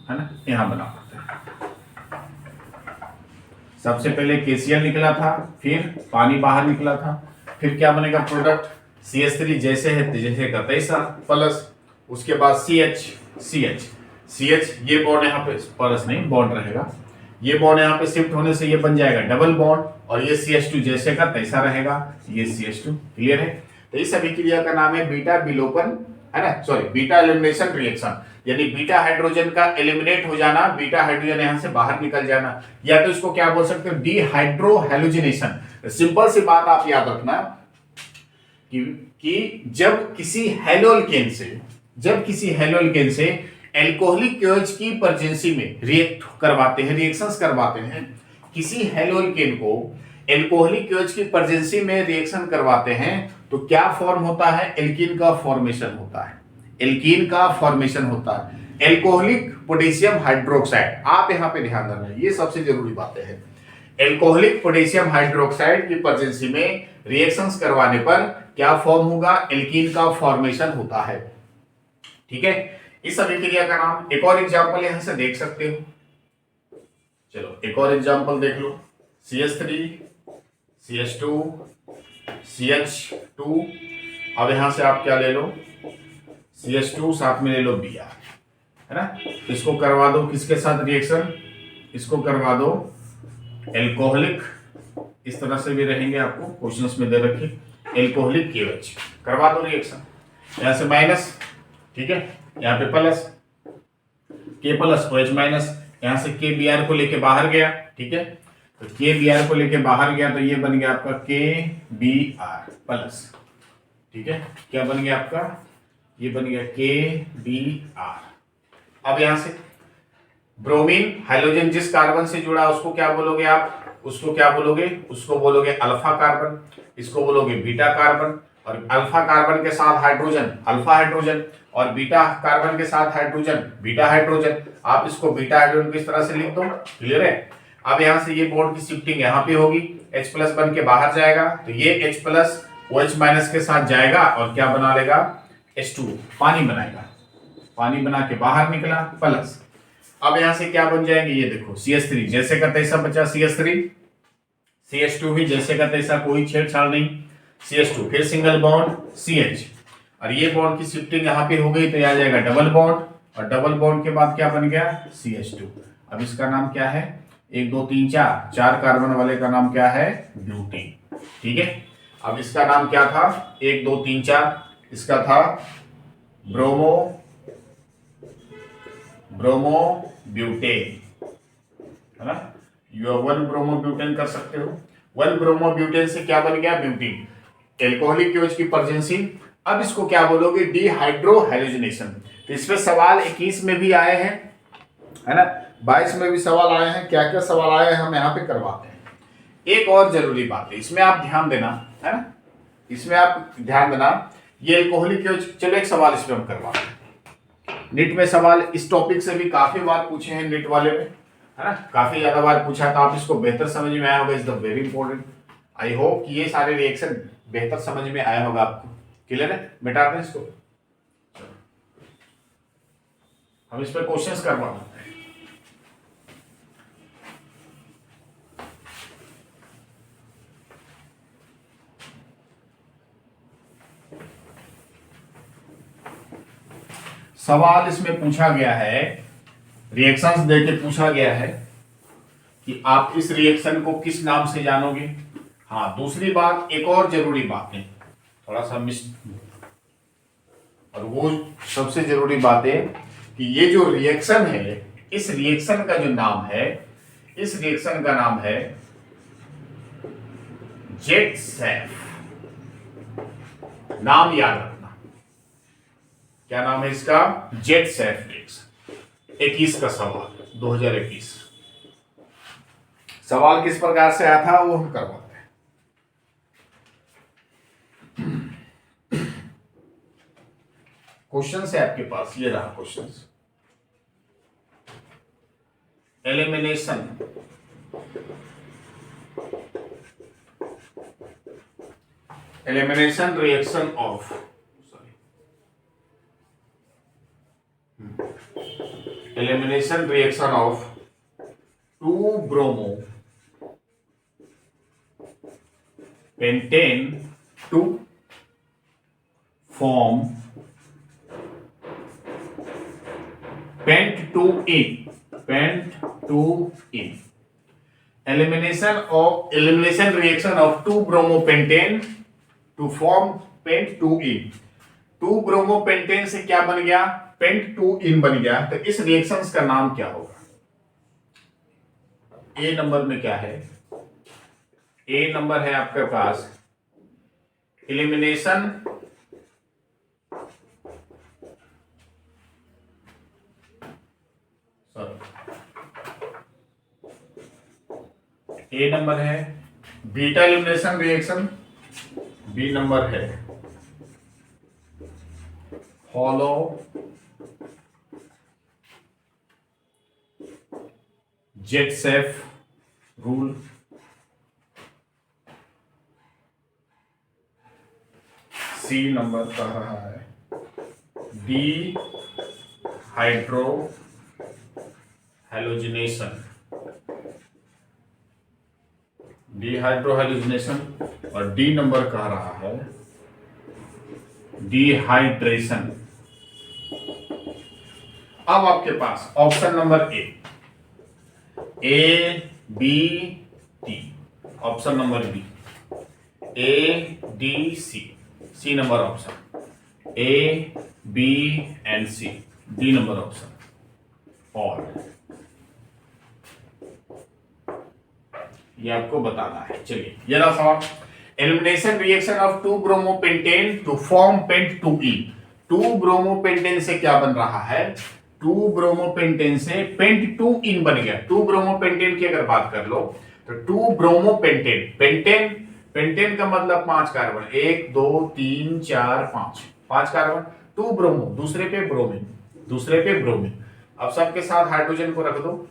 है ना, यहां बना पड़ता है। सबसे पहले KCl निकला था, फिर पानी बाहर निकला था, फिर क्या बनेगा प्रोडक्ट, CH3 जैसे है जैसे का तैसा प्लस, उसके बाद CH, ये बॉन्ड यहाँ पे प्लस नहीं बॉन्ड रहेगा, ये बॉन्ड यहाँ पे शिफ्ट होने से ये बन जाएगा डबल बॉन्ड, और ये CH2 जैसे का तैसा रहेगा, ये CH2, क्लियर है। तो इस अभिक्रिया का नाम है बीटा विलोपन, है ना, सॉरी बीटा एलिमिनेशन रिएक्शन, यानी बीटा हाइड्रोजन का एलिमिनेट हो जाना, बीटा हाइड्रोजन यहां से बाहर निकल जाना, या तो इसको क्या बोल सकते हो, डीहाइड्रोहैलोजिनेशन। सिंपल सी बात आप याद रखना कि जब किसी हेलोल्केन से एल्कोहलिक OH की प्रेजेंसी में रिएक्शंस करवाते हैं, किसी हेलोल्केन को एल्कोहलिक OH की प्रेजेंसी में रिएक्शन करवाते हैं, तो क्या फॉर्म होता है, एल्कीन का फॉर्मेशन होता है, एल्कोहलिक पोटेशियम हाइड्रोक्साइड। आप यहां पे ध्यान देना, ये सबसे जरूरी बातें हैं। एल्कोहलिक पोटेशियम हाइड्रोक्साइड की प्रेजेंसी में रिएक्शंस करवाने पर क्या फॉर्म होगा, एल्कीन का फॉर्मेशन होता है, ठीक है। इस अभिक्रिया का नाम, एक और एग्जांपल यहां से देख सकते हो, चलो एक और एग्जांपल देख लो, CH3 CH2 CH2, अब यहां से आप क्या ले लो, CH2 साथ में ले लो Br, है ना। इसको करवा दो किसके साथ रिएक्शन, इसको करवा दो एल्कोहलिक, इस तरह से भी रहेंगे, आपको क्वेश्चंस में दे रखी, एल्कोहलिक KOH करवा दो रिएक्शन, यहां से माइनस, ठीक है, यहाँ पे plus, K plus OH minus, यहां से KBr को लेके बाहर गया, ठीक है, तो KBr को लेके बाहर गया, तो ये बन गया आपका KBr प्लस, ठीक है, क्या बन गया आपका, ये बन गया KBr। अब यहां से ब्रोमीन हाइड्रोजन जिस कार्बन से जुड़ा उसको क्या बोलोगे आप, उसको बोलोगे अल्फा कार्बन, इसको बोलोगे बीटा कार्बन, और अल्फा कार्बन के साथ हाइड्रोजन अल्फा हाइड्रोजन, और बीटा कार्बन के साथ हाइड्रोजन बीटा हाइड्रोजन। आप इसको बीटा हाइड्रोजन को इस तरह से लिख दो, क्लियर है। अब यहां से ये बॉन्ड की शिफ्टिंग यहाँ पे होगी, H प्लस बन के बाहर जाएगा, तो ये H प्लस OH माइनस के साथ जाएगा और क्या बना लेगा, H2, पानी बनाएगा, पानी बना के बाहर निकला प्लस। अब यहां से क्या बन जाएंगे, ये देखो CH3 जैसे का तैसा बचा CH3, CH2 भी जैसे का तैसा, कोई छेड़छाड़ नहीं, CH2 फिर सिंगल बॉन्ड CH, और ये बॉन्ड की शिफ्टिंग यहाँ पे हो गई तो आ जाएगा डबल बॉन्ड, और डबल बॉन्ड के बाद क्या बन गया CH2। अब इसका नाम क्या है, 1 2 3 4 4 कार्बन वाले का नाम क्या है, ब्यूटेन। ठीक है, अब इसका नाम क्या था, 1 2 3 4, इसका था ब्रोमो ब्यूटेन, है ना। यू 1 ब्रोमो ब्यूटेन कर सकते हो। 1 ब्रोमो ब्यूटेन से क्या बन गया, ब्यूटीन, एल्कोहलिक एच की प्रेजेंसी। अब इसको क्या बोलोगे, डीहाइड्रोहैलोजिनेशन। तो इसमें सवाल 21 में भी आए हैं, है ना, 22 में भी सवाल आए हैं। क्या क्या सवाल आए हैं हम यहाँ पे करवाते हैं। एक और जरूरी बात है, इसमें आप ध्यान देना, है ना, इसमें आप ध्यान देना, ये एल्कोहलिक एच, चलो एक सवाल इसमें हम करवाते हैं। नीट में सवाल इस टॉपिक से भी काफी बार पूछे हैं, नीट वाले में, है ना, काफी ज्यादा बार पूछा, तो आप इसको बेहतर समझ में आया होगा। Is the very important. I hope कि ये सारे रिएक्शन बेहतर समझ में आया होगा आपको। क्लियर है, मिटाते हैं इसको, हम इस पर क्वेश्चंस करवाते हैं। सवाल इसमें पूछा गया है, रिएक्शंस देके पूछा गया है कि आप इस रिएक्शन को किस नाम से जानोगे। हाँ, दूसरी बात, एक और जरूरी बात है, थोड़ा सा मिस, और वो सबसे जरूरी बात है कि ये जो रिएक्शन है, इस रिएक्शन का जो नाम है, इस रिएक्शन का नाम है जेट-सेफ। नाम याद रखना, क्या नाम है इसका, जेट-सेफ रिएक्शन। 21 का सवाल, 2021 सवाल किस प्रकार से आया था वो हम करवाते हैं। क्वेश्चन है आपके पास, ये रहा question. Elimination reaction of, elimination reaction of 2-bromo pentane to form pent-2-ene. Elimination reaction of 2-bromopentane to form pent-2-ene. 2-bromopentane से क्या बन गया, पेंट-2-इन बन गया। तो इस रिएक्शंस का नाम क्या होगा। ए नंबर में क्या है, ए नंबर है आपके पास एलिमिनेशन ए नंबर है beta elimination reaction, B number है हॉलो जेट-सेफ रूल, सी नंबर कह रहा है डी हाइड्रो हैलोजिनेशन, और डी नंबर कह रहा है डिहाइड्रेशन। अब आपके पास option number A B T, option number B A D C, C number option A B and C, D number option, और ये आपको बताना है। चलिए ये रहा सवाल, elimination reaction of 2-ब्रोमोपेंटेन to form pent two ene. Two bromopentane से क्या बन रहा है, 2-ब्रोमोपेंटेन से पेंट-2-इन बन गया। 2-ब्रोमोपेंटेन की अगर बात कर लो तो 2-ब्रोमोपेंटेन, पेंटेन का मतलब 5 कार्बन, 1 2 3 4 5 कार्बन, 2-ब्रोमो दूसरे पे ब्रोमीन, अब सबके साथ हाइड्रोजन को रख दो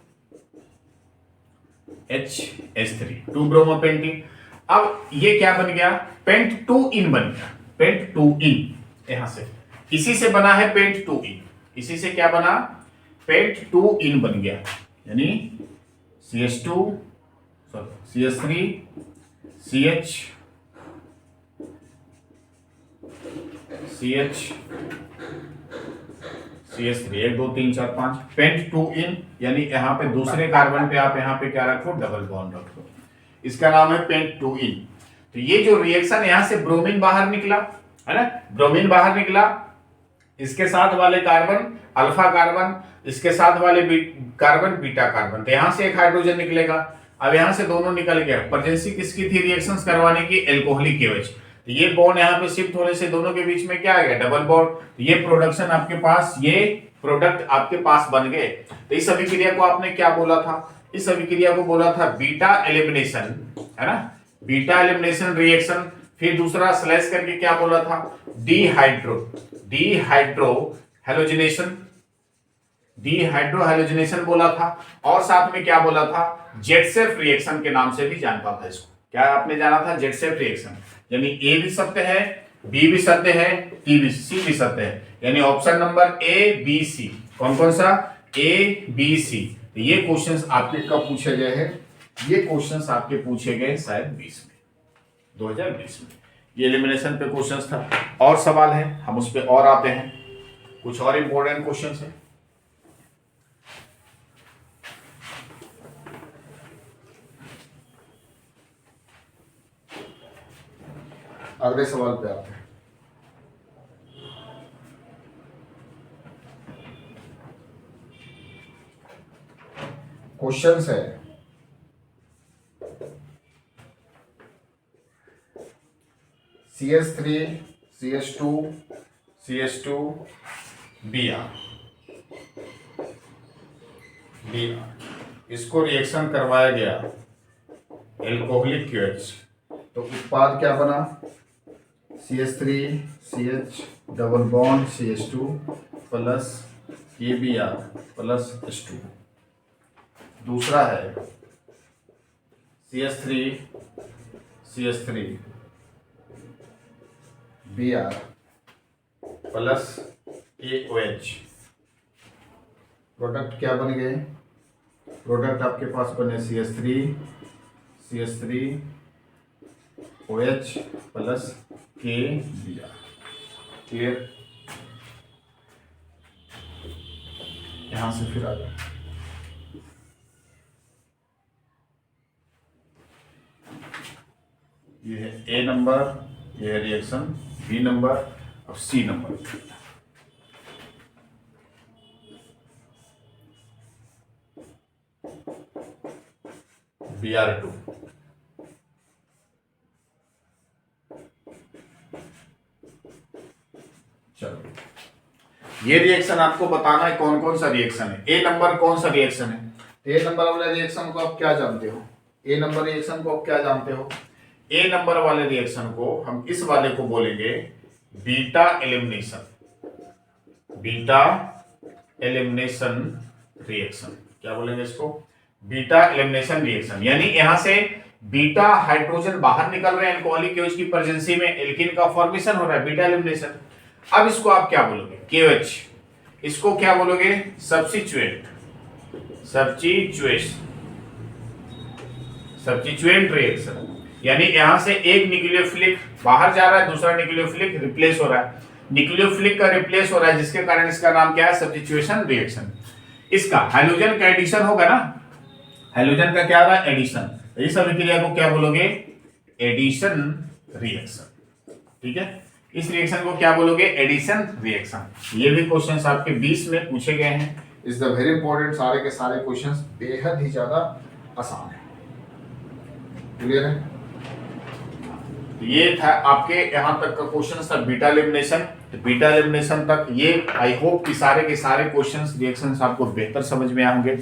HH3, 2-ब्रोमोपेंटेन। अब ये क्या बन गया, पेंट-2-इन बन गया, पेंट-2-इन, यहां से इसी से बना है पेंट-2-इन, इसी से क्या बना पेंट 2 इन बन गया, यानी CH2 CH3 CH CH3 1 2 3 4 5 paint 2 इन, यानी यहाँ पे दूसरे कार्बन पे आप यहाँ पे क्या रखो, डबल बॉन्ड रखो, इसका नाम है पेंट 2 इन। तो ये जो रिएक्शन यहाँ से ब्रोमीन बाहर निकला है ना, ब्रोमीन बाहर निकला, इसके साथ वाले कार्बन अल्फा कार्बन, इसके साथ वाले कार्बन बीटा कार्बन, तो यहां से एक हाइड्रोजन निकलेगा। अब यहां से दोनों निकल गया, प्रेजेंसी किसकी थी रिएक्शंस करवाने की, एल्कोहलिक KOH। तो ये बॉन्ड यहाँ पे शिफ्ट होने से दोनों के बीच में क्या आ गया, डबल बॉन्ड। तो ये प्रोडक्शन आपके पास, ये प्रोडक्ट आपके पास बन गए। तो इस अभिक्रिया को आपने क्या बोला था, इस अभिक्रिया को बोला था बीटा एलिमिनेशन, है ना, बीटा एलिमिनेशन रिएक्शन। फिर दूसरा स्लैश करके क्या बोला था, डीहाइड्रो हैलोजिनेशन, डीहाइड्रोहैलोजिनेशन बोला था। और साथ में क्या बोला था, जेटसेफ रिएक्शन के नाम से भी जानता था इसको। क्या आपने जाना था, जेटसेफ रिएक्शन, यानी ए भी सत्य है, बी भी सत्य है, सी भी सत्य है, यानी option number A B C। कौन कौन सा, A B C। तो ये क्वेश्चंस आपके कब पूछे गए हैं, ये क्वेश्चंस आपके पूछे गए शायद 2020 में। ये एलिमिनेशन पे क्वेश्चंस था। और सवाल है, हम उस पर और आते हैं, कुछ और इंपॉर्टेंट क्वेश्चंस है। अगले सवाल पे आते हैं। क्वेश्चंस है, CH3 CH2 CH2 Br, इसको रिएक्शन करवाया गया एल्कोहलिक KOH, तो उत्पाद क्या बना, CH3 CH double bond CH2 plus KBr plus H2। दूसरा है CH3 Br plus KOH। Product क्या बन गए, प्रोडक्ट आपके पास बने CH3 OH plus KBr। Clear, यहां से फिर आ जाए, ये है A नंबर, ये है रिएक्शन B नंबर और C नंबर। Br2, चलो ये रिएक्शन आपको बताना है कौन कौन सा रिएक्शन है। ए नंबर कौन सा रिएक्शन है, ए नंबर वाले रिएक्शन को आप क्या जानते हो, ए नंबर रिएक्शन को आप क्या जानते हो, ए नंबर वाले रिएक्शन को हम इस वाले को बोलेंगे beta elimination, beta elimination reaction. क्या बोलेंगे इसको, बीटा एलिमिनेशन रिएक्शन, यानी यहां से बीटा हाइड्रोजन बाहर निकल रहे हैं अल्कोहलिक KOH की प्रेजेंसी में, एल्कीन का फॉर्मेशन हो रहा है, बीटा एलिमिनेशन। अब इसको आप क्या बोलोगे, KOH, इसको क्या बोलोगे, सब्स्टिट्यूएंट रिएक्शन, यानी यहां से एक न्यूक्लियोफिलिक बाहर जा रहा है, दूसरा न्यूक्लियोफिलिक रिप्लेस हो रहा है, न्यूक्लियोफिलिक का रिप्लेस हो रहा है, जिसके कारण इसका नाम क्या है, सब्स्टिट्यूशन रिएक्शन। इसका हाइड्रोजन का एडिशन होगा ना, हाइड्रोजन का क्या रहा, एडिशन, इस अभिक्रिया को क्या बोलोगे, एडिशन रिएक्शन। ठीक है, इस रिएक्शन को क्या बोलोगे, एडिशन रिएक्शन। ये भी क्वेश्चंस आपके 20 में पूछे गए हैं, इज द वेरी इंपॉर्टेंट, सारे के सारे क्वेश्चंस बेहद ही ज्यादा आसान है। क्लियर है, ये था आपके यहां तक का क्वेश्चन था बीटा एलिमिनेशन। तो बीटा एलिमिनेशन तक ये आई होप कि सारे के सारे क्वेश्चंस रिएक्शंस आपको बेहतर समझ में आएंगे।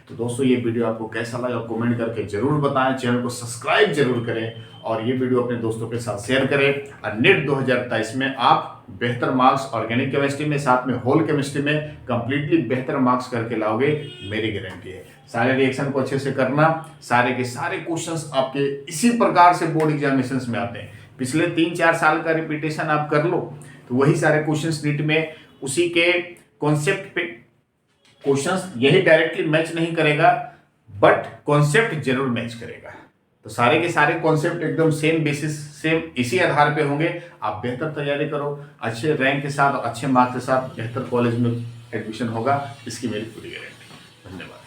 तो दोस्तों ये वीडियो आपको कैसा लगा कमेंट करके जरूर बताएं, चैनल को सब्सक्राइब जरूर करें और ये वीडियो अपने दोस्तों के साथ शेयर करें। और नेट 2023 में आप बेहतर मार्क्स ऑर्गेनिक केमिस्ट्री में, साथ में होल केमिस्ट्री में कंप्लीटली बेहतर मार्क्स करके लाओगे, मेरी गारंटी है। सारे रिएक्शन को अच्छे से करना, सारे के सारे क्वेश्चंस आपके इसी प्रकार से बोर्ड एग्जामिनेशंस में आते हैं। पिछले 3-4 साल का रिपीटेशन आप कर लो तो वही सारे क्वेश्चंस नीट में उसी के कॉन्सेप्ट पे क्वेश्चंस यही डायरेक्टली मैच नहीं करेगा, बट कॉन्सेप्ट जरूर मैच करेगा। तो सारे के सारे कॉन्सेप्ट एकदम सेम बेसिस, सेम इसी आधार पे होंगे। आप बेहतर तैयारी करो, अच्छे रैंक के साथ, अच्छे मार्क्स के साथ बेहतर कॉलेज में एडमिशन होगा, इसकी मेरी पूरी गारंटी। धन्यवाद।